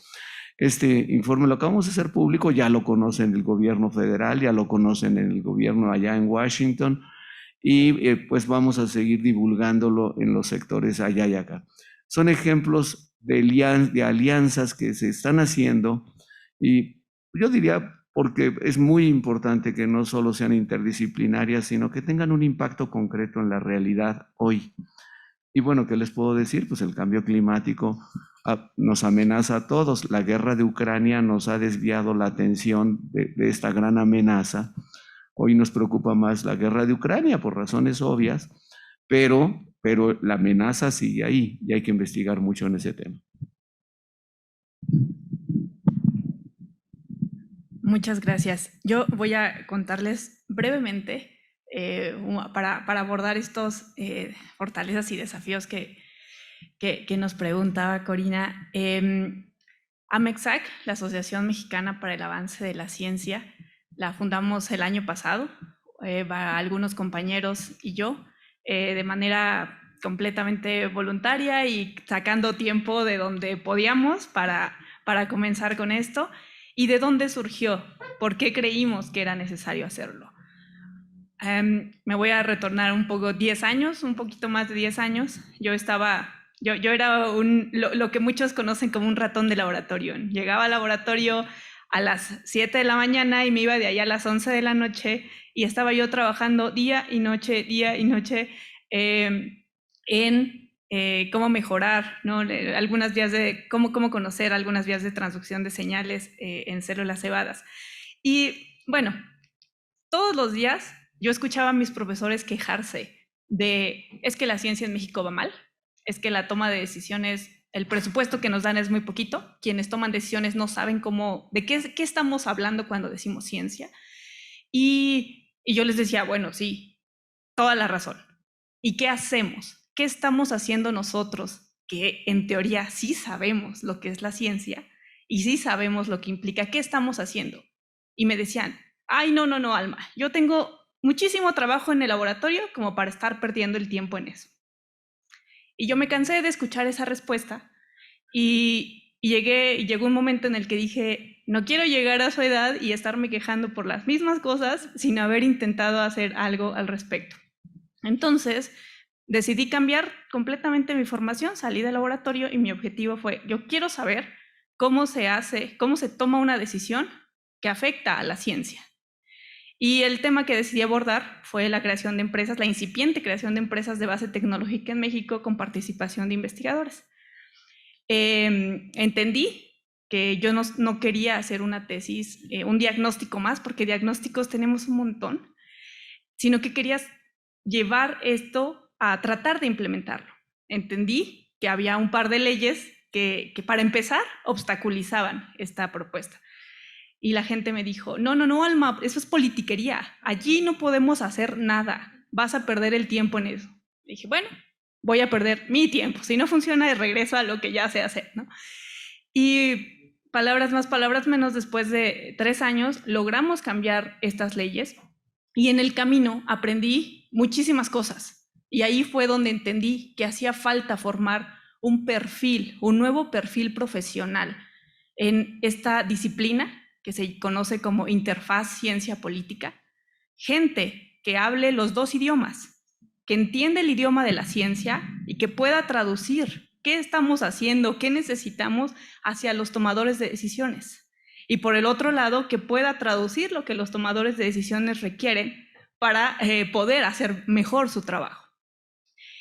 Este informe lo acabamos de hacer público, ya lo conocen el gobierno federal, ya lo conocen en el gobierno allá en Washington y pues vamos a seguir divulgándolo en los sectores allá y acá. Son ejemplos de alianzas que se están haciendo y yo diría porque es muy importante que no solo sean interdisciplinarias, sino que tengan un impacto concreto en la realidad hoy. Y bueno, ¿qué les puedo decir? Pues el cambio climático nos amenaza a todos. La guerra de Ucrania nos ha desviado la atención de esta gran amenaza. Hoy nos preocupa más la guerra de Ucrania por razones obvias, pero la amenaza sigue ahí y hay que investigar mucho en ese tema. Muchas gracias. Yo voy a contarles brevemente para abordar estos fortalezas y desafíos que nos preguntaba Corina. AMEXAC, la Asociación Mexicana para el Avance de la Ciencia, la fundamos el año pasado, algunos compañeros y yo, de manera completamente voluntaria y sacando tiempo de donde podíamos para comenzar con esto. ¿Y de dónde surgió? ¿Por qué creímos que era necesario hacerlo? Me voy a retornar un poco 10 años, un poquito más de 10 años. Yo era lo que muchos conocen como un ratón de laboratorio. Llegaba al laboratorio a las 7 de la mañana y me iba de allá a las 11 de la noche y estaba yo trabajando día y noche en cómo mejorar, ¿no? Algunas vías de cómo conocer algunas vías de transducción de señales en células cebadas. Y bueno, todos los días yo escuchaba a mis profesores quejarse de es que la ciencia en México va mal, es que la toma de decisiones, el presupuesto que nos dan es muy poquito, quienes toman decisiones no saben de qué estamos hablando cuando decimos ciencia. Y yo les decía, bueno, sí, toda la razón. ¿Y qué hacemos? ¿Qué estamos haciendo nosotros? Que en teoría sí sabemos lo que es la ciencia y sí sabemos lo que implica. ¿Qué estamos haciendo? Y me decían, ay, no, Alma, yo tengo muchísimo trabajo en el laboratorio como para estar perdiendo el tiempo en eso. Y yo me cansé de escuchar esa respuesta y llegó un momento en el que dije, no quiero llegar a su edad y estarme quejando por las mismas cosas sin haber intentado hacer algo al respecto. Entonces, decidí cambiar completamente mi formación, salí del laboratorio y mi objetivo fue, yo quiero saber cómo se toma una decisión que afecta a la ciencia. Y el tema que decidí abordar fue la creación de empresas, la incipiente creación de empresas de base tecnológica en México con participación de investigadores. Entendí que yo no quería hacer una tesis, un diagnóstico más, porque diagnósticos tenemos un montón, sino que quería llevar esto a tratar de implementarlo. Entendí que había un par de leyes que para empezar obstaculizaban esta propuesta. Y la gente me dijo, no, Alma, eso es politiquería. Allí no podemos hacer nada. Vas a perder el tiempo en eso. Y dije, bueno, voy a perder mi tiempo. Si no funciona, regreso a lo que ya sé hacer, ¿no? Y palabras más, palabras menos, después de 3 años, logramos cambiar estas leyes. Y en el camino aprendí muchísimas cosas. Y ahí fue donde entendí que hacía falta formar un nuevo perfil profesional en esta disciplina que se conoce como interfaz ciencia política. Gente que hable los 2 idiomas, que entiende el idioma de la ciencia y que pueda traducir qué estamos haciendo, qué necesitamos hacia los tomadores de decisiones. Y por el otro lado, que pueda traducir lo que los tomadores de decisiones requieren para poder hacer mejor su trabajo.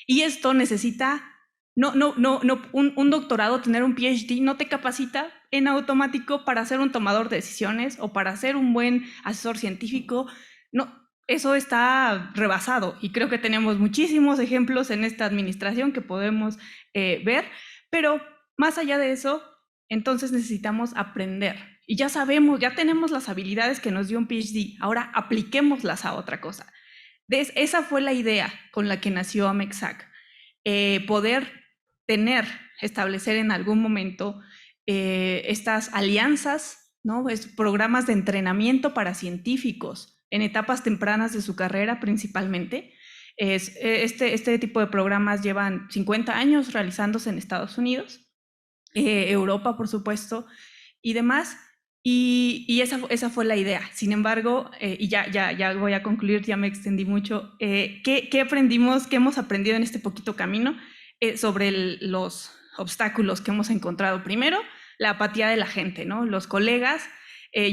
Y esto necesita, un doctorado, tener un PhD, no te capacita en automático para ser un tomador de decisiones o para ser un buen asesor científico. No, eso está rebasado y creo que tenemos muchísimos ejemplos en esta administración que podemos ver, pero más allá de eso, entonces necesitamos aprender. Y ya sabemos, ya tenemos las habilidades que nos dio un PhD, ahora apliquémoslas a otra cosa. Esa fue la idea con la que nació AMEXAC, poder establecer en algún momento estas alianzas, ¿no? Programas de entrenamiento para científicos en etapas tempranas de su carrera principalmente. Este tipo de programas llevan 50 años realizándose en Estados Unidos, Europa, por supuesto, y demás. Y esa fue la idea. Sin embargo, y ya voy a concluir, ya me extendí mucho. ¿Qué aprendimos, qué hemos aprendido en este poquito camino sobre los obstáculos que hemos encontrado? Primero, la apatía de la gente, ¿no? Los colegas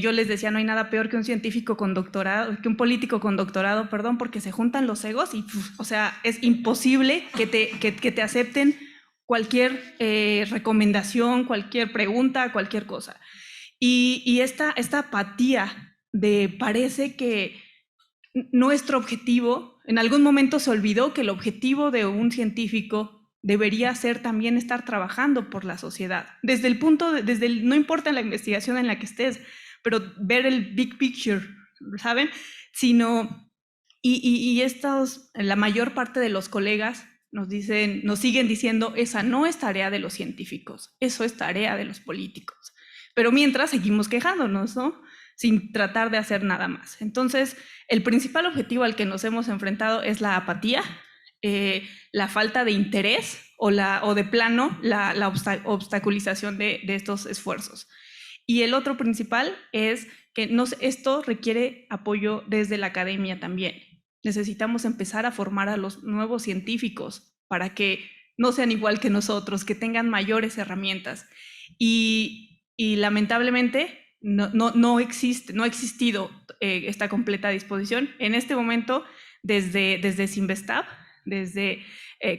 Yo les decía, no hay nada peor que un científico con doctorado, que un político con doctorado, perdón, porque se juntan los egos y, o sea, es imposible que te acepten cualquier recomendación, cualquier pregunta, cualquier cosa. Y esta apatía de parece que nuestro objetivo, en algún momento se olvidó que el objetivo de un científico debería ser también estar trabajando por la sociedad. Desde el punto, no importa la investigación en la que estés, pero ver el big picture, ¿saben? Sino, la mayor parte de los colegas nos siguen diciendo, esa no es tarea de los científicos, eso es tarea de los políticos. Pero mientras seguimos quejándonos, ¿no? Sin tratar de hacer nada más. Entonces, el principal objetivo al que nos hemos enfrentado es la apatía, la falta de interés o de plano la obstaculización de estos esfuerzos. Y el otro principal es que esto requiere apoyo desde la academia también. Necesitamos empezar a formar a los nuevos científicos para que no sean igual que nosotros, que tengan mayores herramientas. Y lamentablemente no ha existido esta completa disposición. En este momento, desde Sinvestab,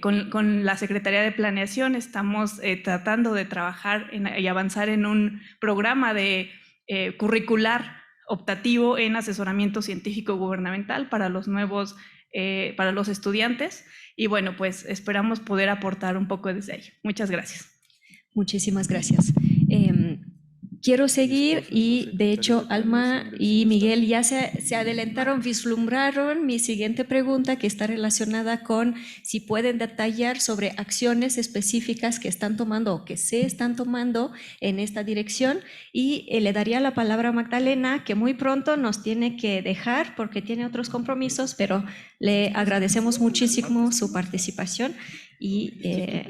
con la Secretaría de Planeación, estamos tratando de trabajar y avanzar en un programa curricular optativo en asesoramiento científico gubernamental para los para los estudiantes. Y bueno, pues esperamos poder aportar un poco desde ahí. Muchas gracias. Muchísimas gracias. Quiero seguir y de hecho Alma y Miguel ya se adelantaron, vislumbraron mi siguiente pregunta, que está relacionada con si pueden detallar sobre acciones específicas que están tomando o que se están tomando en esta dirección, y le daría la palabra a Magdalena, que muy pronto nos tiene que dejar porque tiene otros compromisos, pero le agradecemos muchísimo su participación y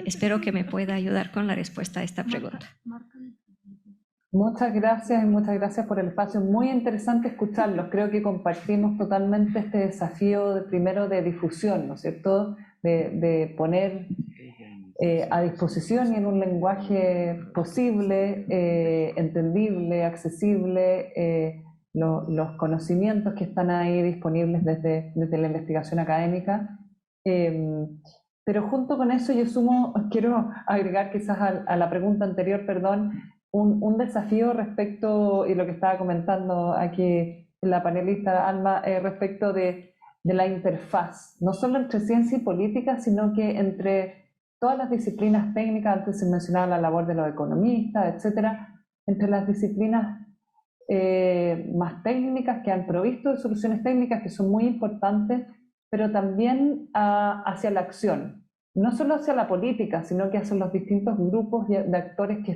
espero que me pueda ayudar con la respuesta a esta pregunta. Muchas gracias y muchas gracias por el espacio. Muy interesante escucharlos. Creo que compartimos totalmente este desafío primero de difusión, ¿no es cierto? De poner a disposición y en un lenguaje posible, entendible, accesible, los conocimientos que están ahí disponibles desde la investigación académica. Pero junto con eso quiero agregar quizás a la pregunta anterior, perdón, un desafío respecto, y lo que estaba comentando aquí la panelista Alma, respecto de la interfaz, no solo entre ciencia y política, sino que entre todas las disciplinas técnicas. Antes se mencionaba la labor de los economistas, etcétera, entre las disciplinas más técnicas que han provisto de soluciones técnicas que son muy importantes, pero también hacia la acción, no solo hacia la política, sino que hacia los distintos grupos de actores que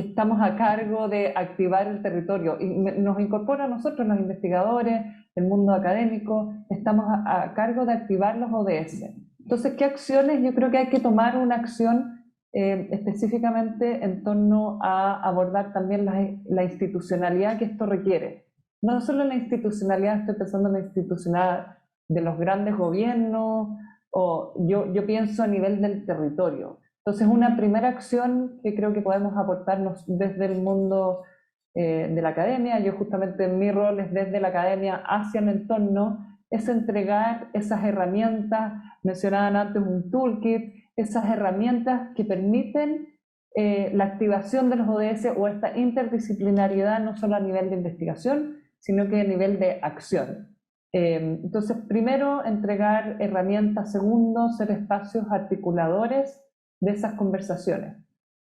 estamos a cargo de activar el territorio. Y nos incorpora a nosotros, los investigadores, el mundo académico, estamos a cargo de activar los ODS. Entonces, ¿qué acciones? Yo creo que hay que tomar una acción específicamente en torno a abordar también la institucionalidad que esto requiere. No solo la institucionalidad, estoy pensando en la institucionalidad de los grandes gobiernos, o yo pienso a nivel del territorio. Entonces, una primera acción que creo que podemos aportarnos desde el mundo de la academia, yo justamente mi rol es desde la academia hacia el entorno, es entregar esas herramientas, mencionaban antes un toolkit, esas herramientas que permiten la activación de los ODS o esta interdisciplinariedad, no solo a nivel de investigación, sino que a nivel de acción. Entonces, primero, entregar herramientas. Segundo, ser espacios articuladores de esas conversaciones,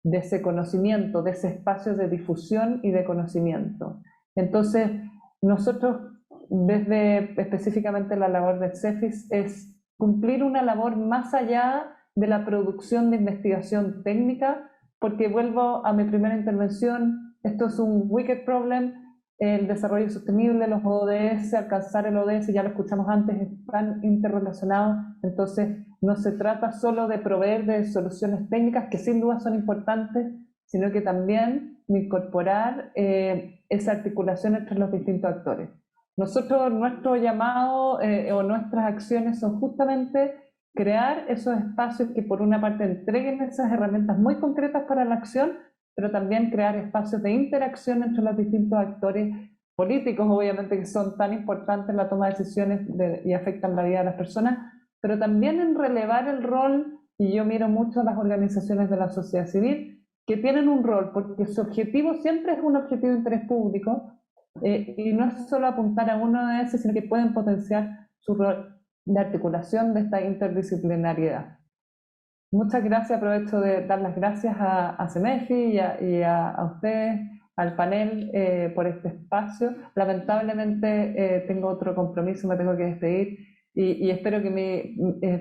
de ese conocimiento, de ese espacio de difusión y de conocimiento. Entonces, nosotros, desde específicamente la labor del CEFIS, es cumplir una labor más allá de la producción de investigación técnica, porque vuelvo a mi primera intervención, esto es un wicked problem, el desarrollo sostenible, los ODS, alcanzar el ODS, ya lo escuchamos antes, están interrelacionados. Entonces no se trata solo de proveer de soluciones técnicas, que sin duda son importantes, sino que también incorporar esa articulación entre los distintos actores. Nosotros, nuestro llamado o nuestras acciones son justamente crear esos espacios que por una parte entreguen esas herramientas muy concretas para la acción, pero también crear espacios de interacción entre los distintos actores políticos, obviamente, que son tan importantes en la toma de decisiones y afectan la vida de las personas, pero también en relevar el rol, y yo miro mucho a las organizaciones de la sociedad civil, que tienen un rol, porque su objetivo siempre es un objetivo de interés público, y no es solo apuntar a uno de esos, sino que pueden potenciar su rol de articulación de esta interdisciplinariedad. Muchas gracias, aprovecho de dar las gracias a CEMEFI y a ustedes, al panel, por este espacio. Lamentablemente tengo otro compromiso, me tengo que despedir y espero que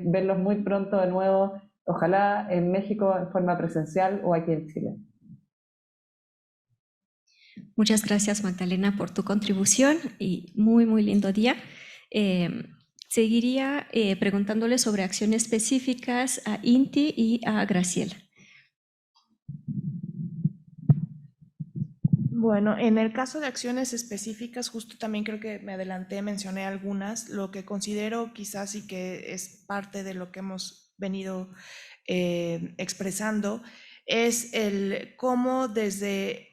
verlos muy pronto de nuevo, ojalá en México en forma presencial o aquí en Chile. Muchas gracias, Magdalena, por tu contribución y muy lindo día. Seguiría preguntándole sobre acciones específicas a Inti y a Graciela. Bueno, en el caso de acciones específicas, justo también creo que me adelanté, mencioné algunas. Lo que considero quizás y que es parte de lo que hemos venido expresando es el cómo desde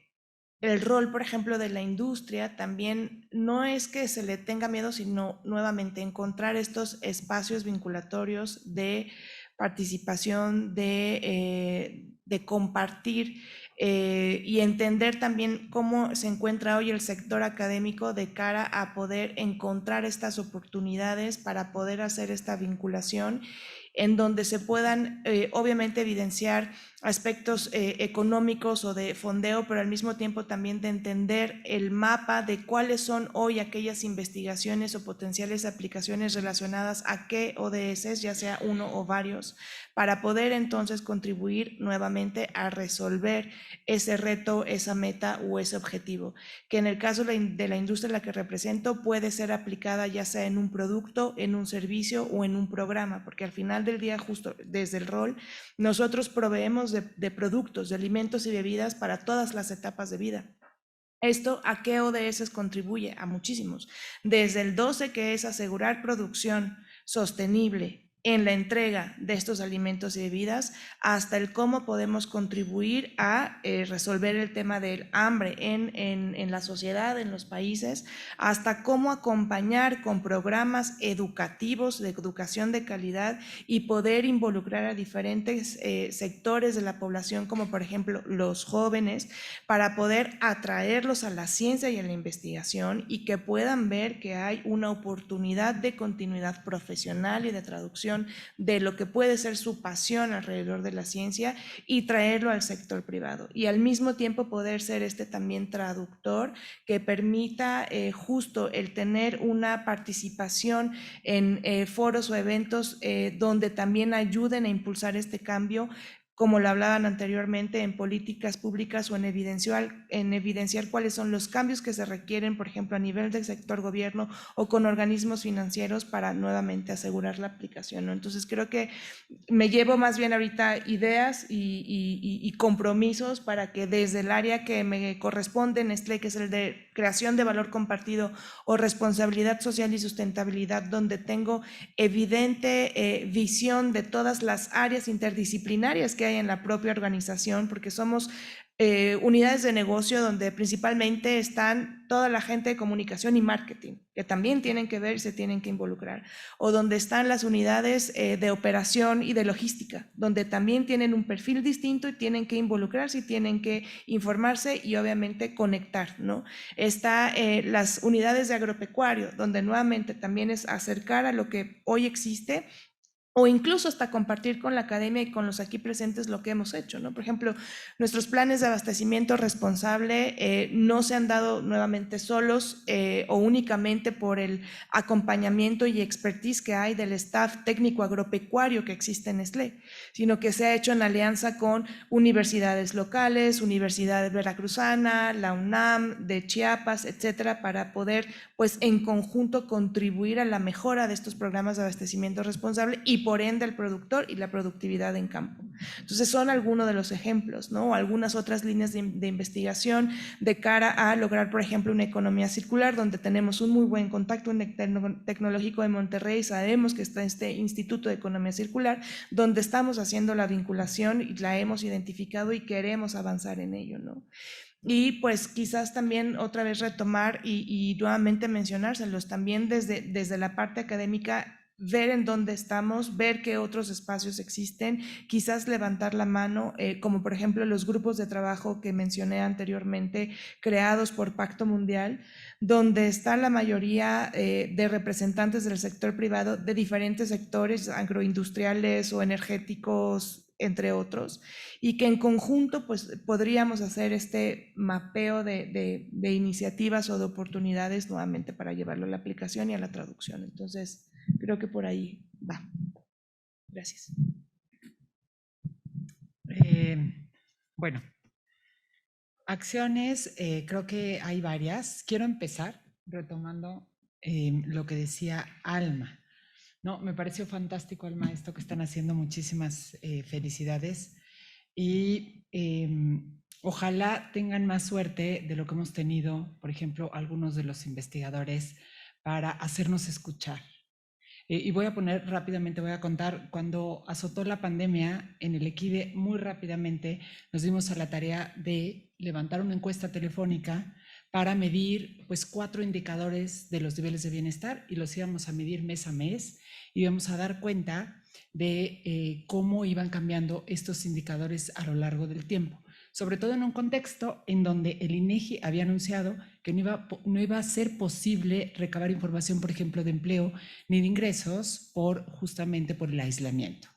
el rol, por ejemplo, de la industria también no es que se le tenga miedo, sino nuevamente encontrar estos espacios vinculatorios de participación, de compartir y entender también cómo se encuentra hoy el sector académico de cara a poder encontrar estas oportunidades para poder hacer esta vinculación en donde se puedan obviamente evidenciar aspectos económicos o de fondeo, pero al mismo tiempo también de entender el mapa de cuáles son hoy aquellas investigaciones o potenciales aplicaciones relacionadas a qué ODS, ya sea uno o varios, para poder entonces contribuir nuevamente a resolver ese reto, esa meta o ese objetivo, que en el caso de la industria en la que represento puede ser aplicada ya sea en un producto, en un servicio o en un programa, porque al final del día, justo desde el rol, nosotros proveemos de productos, de alimentos y bebidas para todas las etapas de vida. ¿Esto a qué ODS contribuye? A muchísimos. Desde el 12, que es asegurar producción sostenible en la entrega de estos alimentos y bebidas, hasta el cómo podemos contribuir a resolver el tema del hambre en la sociedad, en los países, hasta cómo acompañar con programas educativos de educación de calidad y poder involucrar a diferentes sectores de la población, como por ejemplo los jóvenes, para poder atraerlos a la ciencia y a la investigación y que puedan ver que hay una oportunidad de continuidad profesional y de traducción de lo que puede ser su pasión alrededor de la ciencia y traerlo al sector privado, y al mismo tiempo poder ser también traductor que permita justo el tener una participación en foros o eventos donde también ayuden a impulsar este cambio, como lo hablaban anteriormente, en políticas públicas o en evidenciar cuáles son los cambios que se requieren, por ejemplo, a nivel del sector gobierno o con organismos financieros para nuevamente asegurar la aplicación, ¿no? Entonces creo que me llevo más bien ahorita ideas y compromisos para que desde el área que me corresponde en SLE, que es el de creación de valor compartido o responsabilidad social y sustentabilidad, donde tengo evidente visión de todas las áreas interdisciplinarias que hay en la propia organización, porque somos unidades de negocio donde principalmente están toda la gente de comunicación y marketing, que también tienen que ver y se tienen que involucrar, o donde están las unidades de operación y de logística, donde también tienen un perfil distinto y tienen que involucrarse y tienen que informarse y obviamente conectar, ¿no? Está las unidades de agropecuario, donde nuevamente también es acercar a lo que hoy existe, o incluso hasta compartir con la academia y con los aquí presentes lo que hemos hecho, ¿no? Por ejemplo, nuestros planes de abastecimiento responsable no se han dado nuevamente solos o únicamente por el acompañamiento y expertise que hay del staff técnico agropecuario que existe en SLE, sino que se ha hecho en alianza con universidades locales, Universidad Veracruzana, la UNAM, de Chiapas, etcétera, para poder, pues, en conjunto contribuir a la mejora de estos programas de abastecimiento responsable y por ende el productor y la productividad en campo. Entonces son algunos de los ejemplos, ¿no? O algunas otras líneas de investigación de cara a lograr, por ejemplo, una economía circular, donde tenemos un muy buen contacto tecnológico de Monterrey, sabemos que está este Instituto de Economía Circular, donde estamos haciendo la vinculación y la hemos identificado y queremos avanzar en ello, ¿no? Y pues quizás también otra vez retomar y nuevamente mencionárselos, también desde la parte académica, ver en dónde estamos, ver qué otros espacios existen, quizás levantar la mano, como por ejemplo los grupos de trabajo que mencioné anteriormente, creados por Pacto Mundial, donde está la mayoría de representantes del sector privado de diferentes sectores agroindustriales o energéticos, entre otros, y que en conjunto pues podríamos hacer este mapeo de iniciativas o de oportunidades nuevamente para llevarlo a la aplicación y a la traducción. Entonces, creo que por ahí va. Gracias. Bueno, acciones, creo que hay varias. Quiero empezar retomando lo que decía Alma. No, me pareció fantástico, Alma, esto que están haciendo. Muchísimas felicidades. Y ojalá tengan más suerte de lo que hemos tenido, por ejemplo, algunos de los investigadores, para hacernos escuchar. Y voy a poner rápidamente, voy a contar, cuando azotó la pandemia en el EQUIDE, muy rápidamente nos dimos a la tarea de levantar una encuesta telefónica para medir pues 4 indicadores de los niveles de bienestar, y los íbamos a medir mes a mes, y íbamos a dar cuenta de cómo iban cambiando estos indicadores a lo largo del tiempo, sobre todo en un contexto en donde el INEGI había anunciado que no iba a ser posible recabar información, por ejemplo, de empleo ni de ingresos justamente por el aislamiento.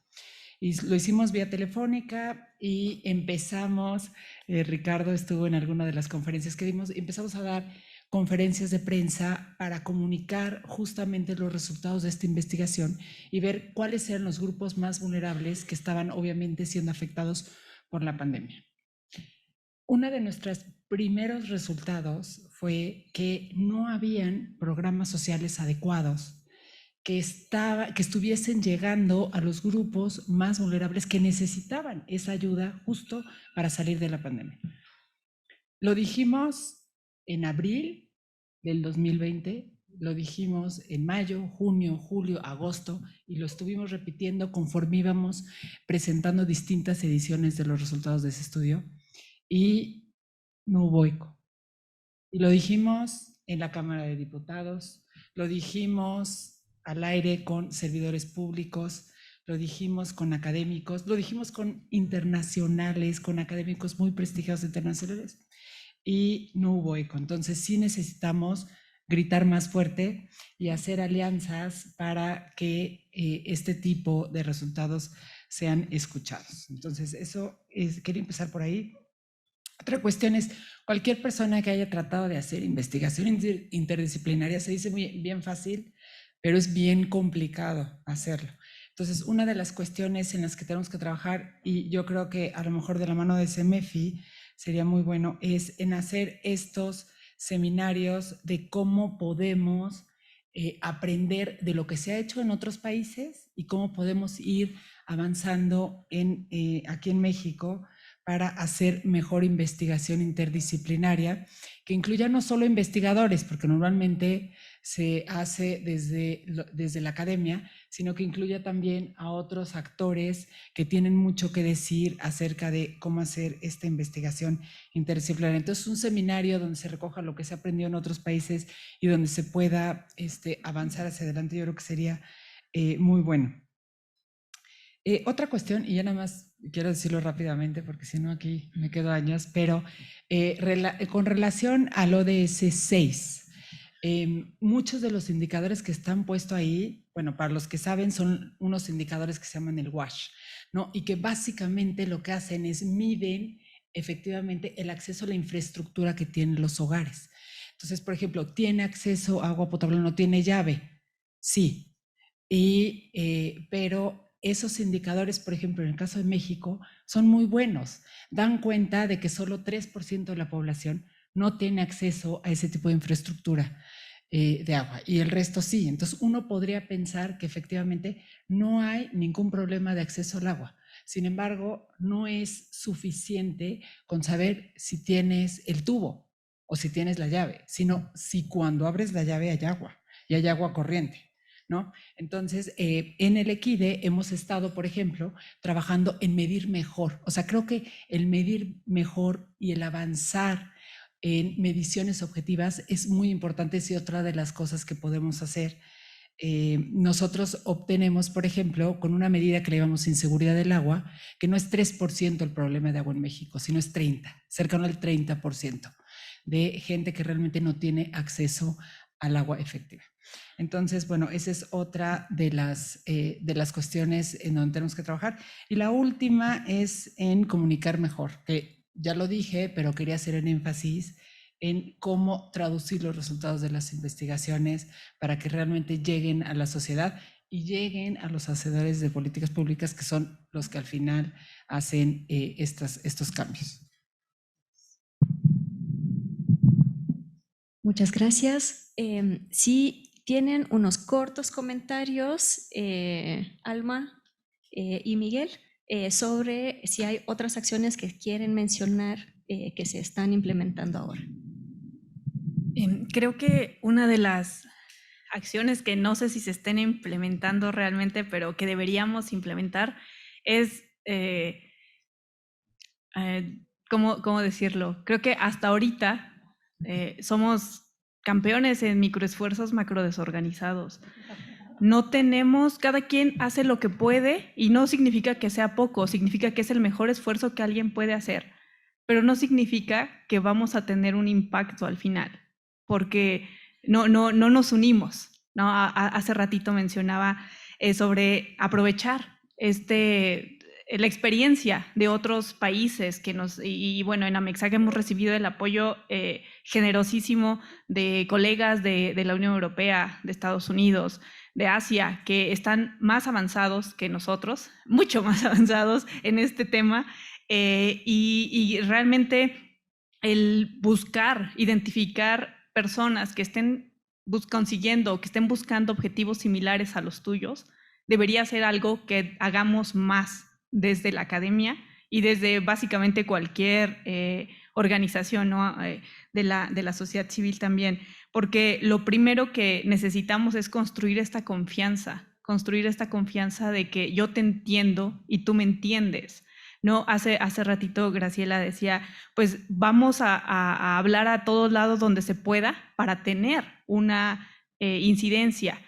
Y lo hicimos vía telefónica y empezamos, Ricardo estuvo en alguna de las conferencias que dimos, empezamos a dar conferencias de prensa para comunicar justamente los resultados de esta investigación y ver cuáles eran los grupos más vulnerables que estaban obviamente siendo afectados por la pandemia. Uno de nuestros primeros resultados fue que no habían programas sociales adecuados que estuviesen llegando a los grupos más vulnerables que necesitaban esa ayuda justo para salir de la pandemia. Lo dijimos en abril del 2020, lo dijimos en mayo, junio, julio, agosto, y lo estuvimos repitiendo conforme íbamos presentando distintas ediciones de los resultados de ese estudio, y no hubo eco. Y lo dijimos en la Cámara de Diputados, lo dijimos al aire con servidores públicos, lo dijimos con académicos, lo dijimos con internacionales, con académicos muy prestigiosos internacionales, y no hubo eco. Entonces sí necesitamos gritar más fuerte y hacer alianzas para que este tipo de resultados sean escuchados. Entonces quería empezar por ahí. Otra cuestión es, cualquier persona que haya tratado de hacer investigación interdisciplinaria, se dice bien fácil, pero es bien complicado hacerlo. Entonces, una de las cuestiones en las que tenemos que trabajar, y yo creo que a lo mejor de la mano de CEMEFI sería muy bueno, es en hacer estos seminarios de cómo podemos aprender de lo que se ha hecho en otros países y cómo podemos ir avanzando aquí en México para hacer mejor investigación interdisciplinaria, que incluya no solo investigadores, porque normalmente se hace desde la academia, sino que incluya también a otros actores que tienen mucho que decir acerca de cómo hacer esta investigación interdisciplinaria. Entonces, un seminario donde se recoja lo que se ha aprendido en otros países y donde se pueda avanzar hacia adelante, yo creo que sería muy bueno. Otra cuestión, y ya nada más quiero decirlo rápidamente porque si no aquí me quedo años, pero con relación al ODS 6, muchos de los indicadores que están puestos ahí, bueno, para los que saben, son unos indicadores que se llaman el WASH, ¿no? Y que básicamente lo que hacen es miden efectivamente el acceso a la infraestructura que tienen los hogares. Entonces, por ejemplo, ¿tiene acceso a agua potable? ¿No tiene llave? Sí. Pero esos indicadores, por ejemplo, en el caso de México, son muy buenos. Dan cuenta de que solo 3% de la población no tiene acceso a ese tipo de infraestructura. de agua y el resto sí. Entonces uno podría pensar que efectivamente no hay ningún problema de acceso al agua. Sin embargo, no es suficiente con saber si tienes el tubo o si tienes la llave, sino si cuando abres la llave hay agua y hay agua corriente, ¿no? Entonces, en el Equide hemos estado, por ejemplo, trabajando en medir mejor. O sea, creo que el medir mejor y el avanzar en mediciones objetivas es muy importante. Es otra de las cosas que podemos hacer. Nosotros obtenemos, por ejemplo, con una medida que le llamamos inseguridad del agua, que no es 3% el problema de agua en México, sino es 30%, cercano al 30% de gente que realmente no tiene acceso al agua efectiva. Entonces, bueno, esa es otra de las cuestiones en donde tenemos que trabajar. Y la última es en comunicar mejor, que ya lo dije, pero quería hacer un énfasis en cómo traducir los resultados de las investigaciones para que realmente lleguen a la sociedad y lleguen a los hacedores de políticas públicas, que son los que al final hacen estos cambios. Muchas gracias. Si tienen unos cortos comentarios, Alma y Miguel, sobre si hay otras acciones que quieren mencionar que se están implementando ahora. Creo que una de las acciones que no sé si se estén implementando realmente, pero que deberíamos implementar es, ¿cómo decirlo? Creo que hasta ahorita somos campeones en microesfuerzos macrodesorganizados. No tenemos, cada quien hace lo que puede y no significa que sea poco, significa que es el mejor esfuerzo que alguien puede hacer, pero no significa que vamos a tener un impacto al final, porque no nos unimos, ¿no? Hace ratito mencionaba sobre aprovechar la experiencia de otros países que y bueno, en Amexag hemos recibido el apoyo generosísimo de colegas de la Unión Europea, de Estados Unidos, de Asia, que están más avanzados que nosotros, mucho más avanzados en este tema, y realmente el buscar, identificar personas que estén consiguiendo, que estén buscando objetivos similares a los tuyos, debería ser algo que hagamos más desde la academia y desde básicamente cualquier organización, ¿no? de la sociedad civil también, porque lo primero que necesitamos es construir esta confianza de que yo te entiendo y tú me entiendes, ¿no? Hace ratito Graciela decía, pues vamos a hablar a todos lados donde se pueda para tener una incidencia,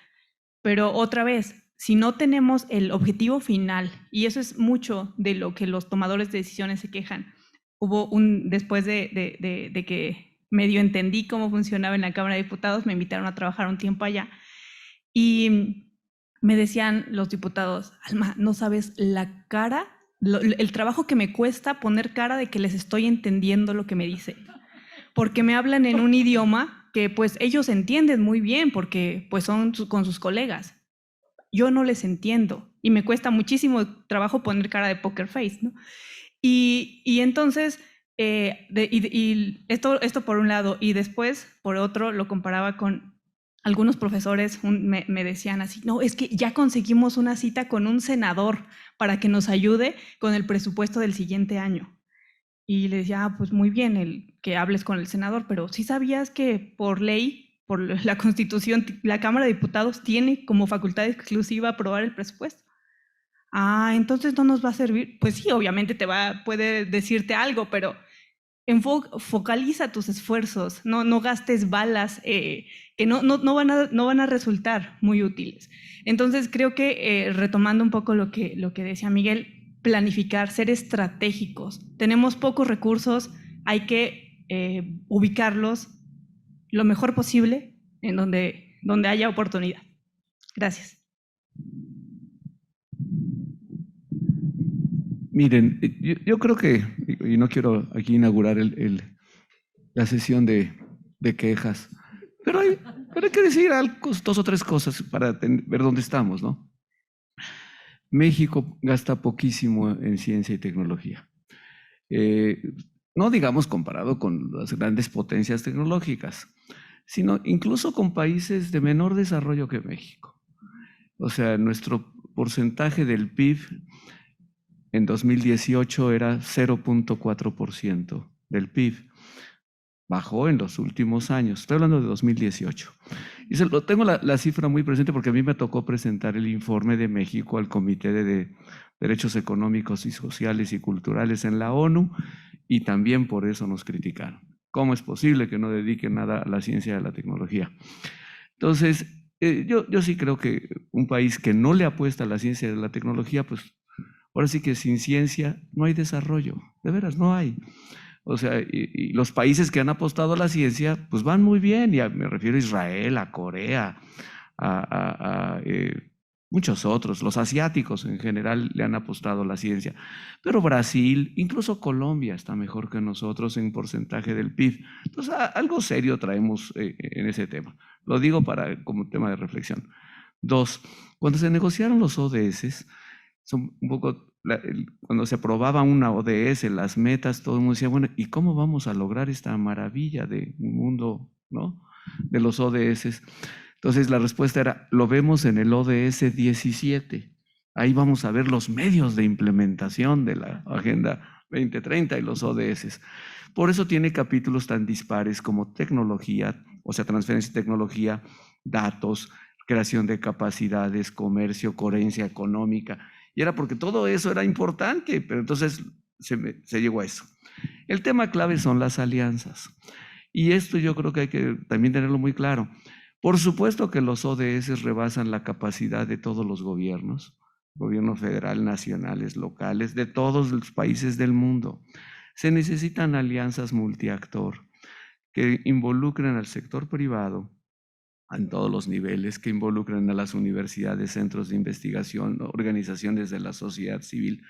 pero otra vez, si no tenemos el objetivo final, y eso es mucho de lo que los tomadores de decisiones se quejan, después de que medio entendí cómo funcionaba en la Cámara de Diputados, me invitaron a trabajar un tiempo allá, y me decían los diputados, Alma, no sabes la cara, el trabajo que me cuesta poner cara de que les estoy entendiendo lo que me dicen, porque me hablan en un idioma que pues ellos entienden muy bien, porque pues son con sus colegas. Yo no les entiendo y me cuesta muchísimo trabajo poner cara de poker face, ¿no? Y entonces, esto por un lado, y después, por otro, lo comparaba con algunos profesores, me decían así, no, es que ya conseguimos una cita con un senador para que nos ayude con el presupuesto del siguiente año. Y le decía, pues muy bien que hables con el senador, pero ¿sí sabías que por ley, por la Constitución, la Cámara de Diputados tiene como facultad exclusiva aprobar el presupuesto? Ah, entonces no nos va a servir. Pues sí, obviamente puede decirte algo, pero focaliza tus esfuerzos, no gastes balas que no van a resultar muy útiles. Entonces creo que retomando un poco lo que decía Miguel, planificar, ser estratégicos. Tenemos pocos recursos, hay que ubicarlos lo mejor posible en donde haya oportunidad. Gracias. Miren, yo creo que, y no quiero aquí inaugurar la sesión de quejas, pero hay que decir dos o tres cosas para ver dónde estamos, ¿no? México gasta poquísimo en ciencia y tecnología. No digamos comparado con las grandes potencias tecnológicas, sino incluso con países de menor desarrollo que México. O sea, nuestro porcentaje del PIB en 2018 era 0.4% del PIB. Bajó en los últimos años, estoy hablando de 2018. Y tengo la cifra muy presente porque a mí me tocó presentar el informe de México al Comité de Derechos Económicos y Sociales y Culturales en la ONU, y también por eso nos criticaron. ¿Cómo es posible que no dediquen nada a la ciencia y a la tecnología? Entonces, yo sí creo que un país que no le apuesta a la ciencia y a la tecnología, pues ahora sí que sin ciencia no hay desarrollo, de veras no hay. O sea, y los países que han apostado a la ciencia, pues van muy bien, y me refiero a Israel, a Corea, a muchos otros, los asiáticos en general le han apostado a la ciencia, pero Brasil, incluso Colombia está mejor que nosotros en porcentaje del PIB. Entonces, algo serio traemos en ese tema. Lo digo como tema de reflexión. 2, cuando se negociaron los ODS, son un poco, cuando se aprobaba una ODS, las metas, todo el mundo decía, bueno, ¿y cómo vamos a lograr esta maravilla de un mundo, ¿no?, de los ODS? Entonces la respuesta era, lo vemos en el ODS 17. Ahí vamos a ver los medios de implementación de la Agenda 2030 y los ODS. Por eso tiene capítulos tan dispares como tecnología, o sea, transferencia de tecnología, datos, creación de capacidades, comercio, coherencia económica. Y era porque todo eso era importante, pero entonces se llegó a eso. El tema clave son las alianzas. Y esto yo creo que hay que también tenerlo muy claro. Por supuesto que los ODS rebasan la capacidad de todos los gobiernos, gobierno federal, nacionales, locales, de todos los países del mundo. Se necesitan alianzas multiactor que involucren al sector privado en todos los niveles, que involucren a las universidades, centros de investigación, organizaciones de la sociedad civil.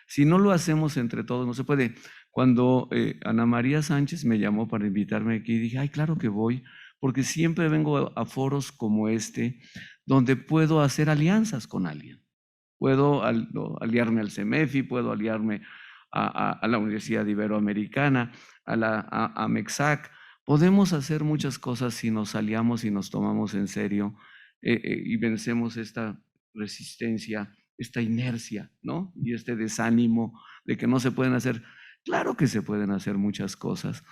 Si no lo hacemos entre todos, no se puede. Cuando Ana María Sánchez me llamó para invitarme aquí, dije, ay, claro que voy, porque siempre vengo a foros como este, donde puedo hacer alianzas con alguien. Puedo aliarme al CEMEFI, puedo aliarme a la Universidad Iberoamericana, a MEXAC. Podemos hacer muchas cosas si nos aliamos y nos tomamos en serio y vencemos esta resistencia, esta inercia, ¿no? Y este desánimo de que no se pueden hacer. Claro que se pueden hacer muchas cosas.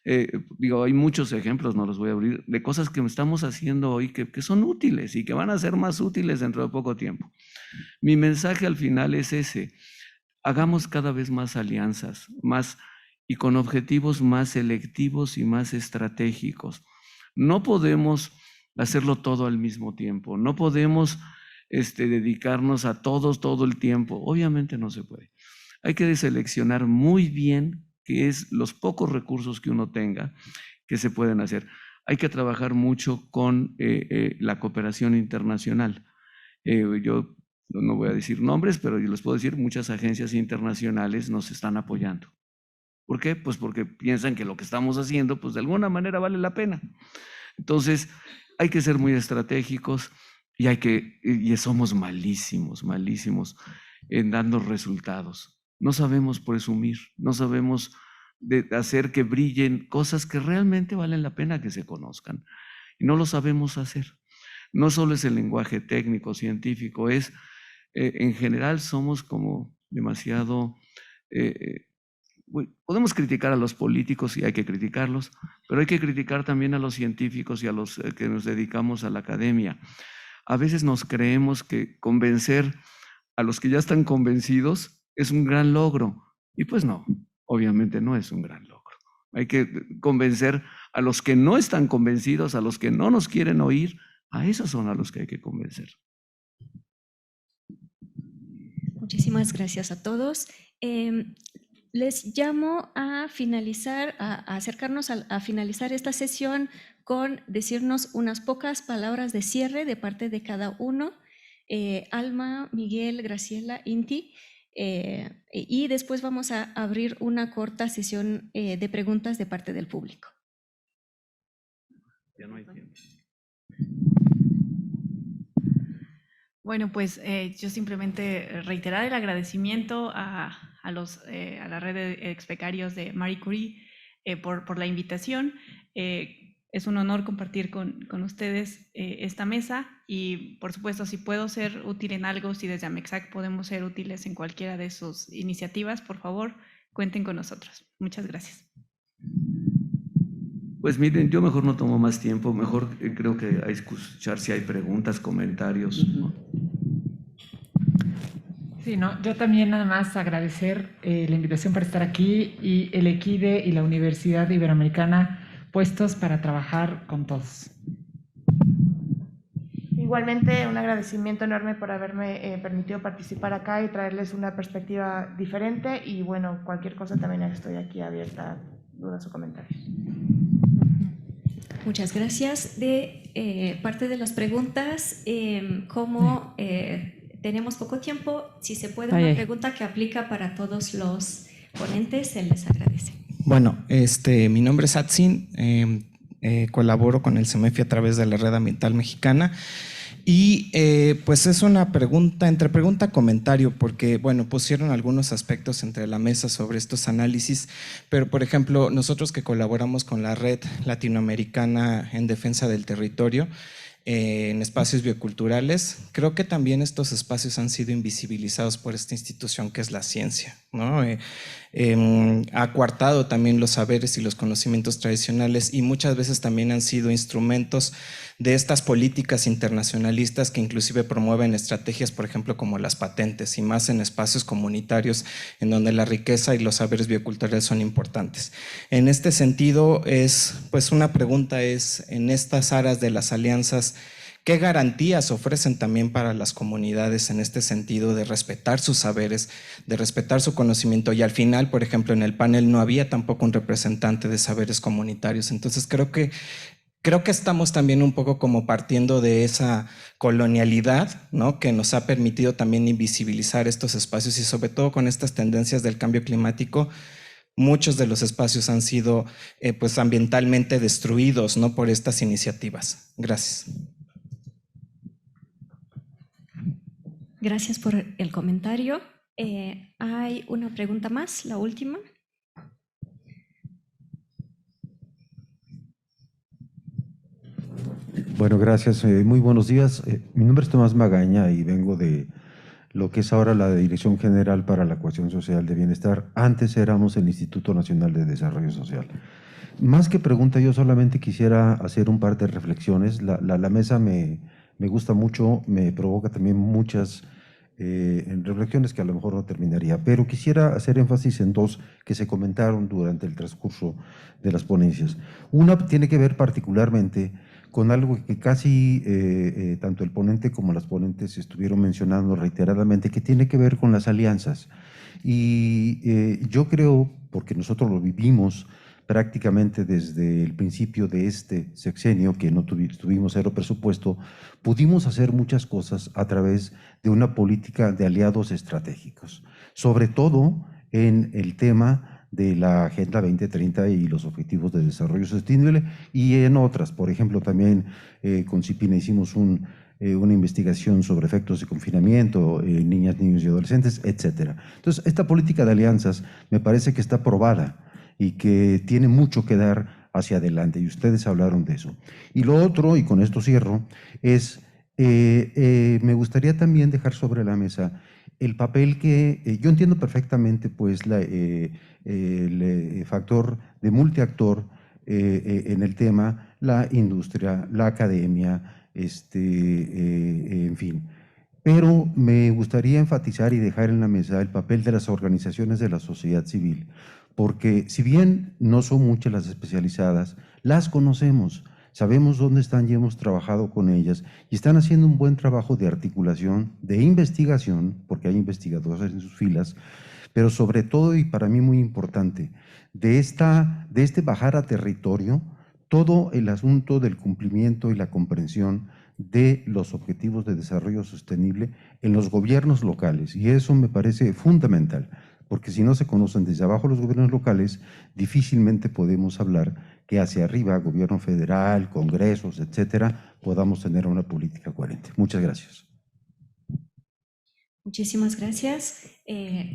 Hay muchos ejemplos, no los voy a abrir, de cosas que estamos haciendo hoy que son útiles y que van a ser más útiles dentro de poco tiempo. Mi mensaje al final es ese: hagamos cada vez más alianzas, y con objetivos más selectivos y más estratégicos. No podemos hacerlo todo al mismo tiempo, no podemos dedicarnos a todos todo el tiempo, obviamente no se puede. Hay que seleccionar muy bien qué es los pocos recursos que uno tenga que se pueden hacer. Hay que trabajar mucho con la cooperación internacional. Yo no voy a decir nombres, pero yo les puedo decir, muchas agencias internacionales nos están apoyando. ¿Por qué? Pues porque piensan que lo que estamos haciendo, pues de alguna manera vale la pena. Entonces, hay que ser muy estratégicos y somos malísimos en dando resultados. No sabemos presumir, no sabemos hacer que brillen cosas que realmente valen la pena que se conozcan. Y no lo sabemos hacer. No solo es el lenguaje técnico, científico, en general somos como demasiado... podemos criticar a los políticos y hay que criticarlos, pero hay que criticar también a los científicos y a los que nos dedicamos a la academia. A veces nos creemos que convencer a los que ya están convencidos es un gran logro, y pues no, obviamente no es un gran logro. Hay que convencer a los que no están convencidos, a los que no nos quieren oír, a esos son a los que hay que convencer. Muchísimas gracias a todos. Les llamo a finalizar, a acercarnos a finalizar esta sesión con decirnos unas pocas palabras de cierre de parte de cada uno. Alma, Miguel, Graciela, Inti. Y después vamos a abrir una corta sesión de preguntas de parte del público. Ya no hay tiempo. Bueno, pues yo simplemente reiterar el agradecimiento a la red de ex becarios de Marie Curie por la invitación. Es un honor compartir con ustedes esta mesa y, por supuesto, si puedo ser útil en algo, si desde AMEXAC podemos ser útiles en cualquiera de sus iniciativas, por favor, cuenten con nosotros. Muchas gracias. Pues miren, yo mejor no tomo más tiempo, mejor creo que hay que escuchar si hay preguntas, comentarios. Sí, no, yo también nada más agradecer la invitación para estar aquí y el EQUIDE y la Universidad Iberoamericana puestos para trabajar con todos. Igualmente, un agradecimiento enorme por haberme permitido participar acá y traerles una perspectiva diferente y bueno, cualquier cosa también estoy aquí abierta a dudas o comentarios. Muchas gracias. De parte de las preguntas, como tenemos poco tiempo, si se puede una pregunta que aplica para todos los ponentes, se les agradece. Bueno, mi nombre es Atsin, colaboro con el CEMEFI a través de la Red Ambiental Mexicana y pues es una pregunta, entre pregunta y comentario, porque bueno, pusieron algunos aspectos entre la mesa sobre estos análisis, pero por ejemplo, nosotros que colaboramos con la Red Latinoamericana en Defensa del Territorio, en espacios bioculturales, creo que también estos espacios han sido invisibilizados por esta institución que es la ciencia, ¿no? Ha coartado también los saberes y los conocimientos tradicionales y muchas veces también han sido instrumentos de estas políticas internacionalistas que inclusive promueven estrategias, por ejemplo, como las patentes y más en espacios comunitarios en donde la riqueza y los saberes bioculturales son importantes. En este sentido, pues una pregunta es, en estas aras de las alianzas, ¿qué garantías ofrecen también para las comunidades en este sentido de respetar sus saberes, de respetar su conocimiento? Y al final, por ejemplo, en el panel no había tampoco un representante de saberes comunitarios. Entonces creo que estamos también un poco como partiendo de esa colonialidad, ¿no? Que nos ha permitido también invisibilizar estos espacios y sobre todo con estas tendencias del cambio climático, muchos de los espacios han sido pues ambientalmente destruidos, ¿no? Por estas iniciativas. Gracias. Gracias por el comentario. Hay una pregunta más, la última. Bueno, gracias. Muy buenos días. Mi nombre es Tomás Magaña y vengo de lo que es ahora la Dirección General para la Cohesión Social de Bienestar. Antes éramos el Instituto Nacional de Desarrollo Social. Más que pregunta, yo solamente quisiera hacer un par de reflexiones. La mesa me gusta mucho, me provoca también muchas reflexiones que a lo mejor no terminaría, pero quisiera hacer énfasis en dos que se comentaron durante el transcurso de las ponencias. Una tiene que ver particularmente con algo que casi tanto el ponente como las ponentes estuvieron mencionando reiteradamente, que tiene que ver con las alianzas. Y yo creo, porque nosotros lo vivimos prácticamente desde el principio de este sexenio, que no tuvimos cero presupuesto, pudimos hacer muchas cosas a través de una política de aliados estratégicos, sobre todo en el tema de la Agenda 2030 y los Objetivos de Desarrollo Sostenible y en otras. Por ejemplo, también con CIPINA hicimos una investigación sobre efectos de confinamiento en niñas, niños y adolescentes, etc. Entonces, esta política de alianzas me parece que está probada y que tiene mucho que dar hacia adelante, y ustedes hablaron de eso. Y lo otro, y con esto cierro, es, me gustaría también dejar sobre la mesa el papel que, yo entiendo perfectamente pues el factor de multiactor en el tema, la industria, la academia, en fin. Pero me gustaría enfatizar y dejar en la mesa el papel de las organizaciones de la sociedad civil, porque si bien no son muchas las especializadas, las conocemos, sabemos dónde están y hemos trabajado con ellas y están haciendo un buen trabajo de articulación, de investigación, porque hay investigadores en sus filas, pero sobre todo, y para mí muy importante, de este bajar a territorio, todo el asunto del cumplimiento y la comprensión de los objetivos de desarrollo sostenible en los gobiernos locales, y eso me parece fundamental, porque si no se conocen desde abajo los gobiernos locales, difícilmente podemos hablar que hacia arriba, gobierno federal, congresos, etcétera, podamos tener una política coherente. Muchas gracias. Muchísimas gracias.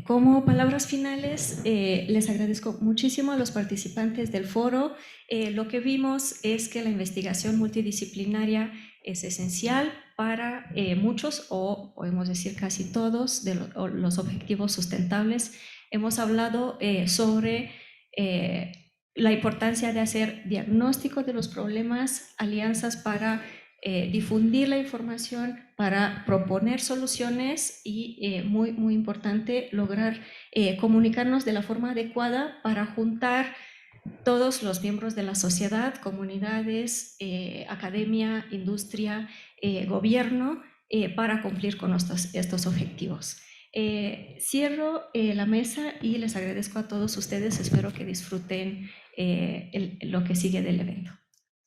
Como palabras finales, les agradezco muchísimo a los participantes del foro. Lo que vimos es que la investigación multidisciplinaria es esencial para muchos, o podemos decir casi todos, de los objetivos sustentables. Hemos hablado sobre la importancia de hacer diagnóstico de los problemas, alianzas para difundir la información, para proponer soluciones y, muy importante, lograr comunicarnos de la forma adecuada para juntar todos los miembros de la sociedad, comunidades, academia, industria, gobierno, para cumplir con estos objetivos. Cierro la mesa y les agradezco a todos ustedes. Espero que disfruten lo que sigue del evento.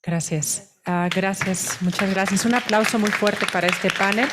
Gracias. Gracias, muchas gracias. Un aplauso muy fuerte para este panel.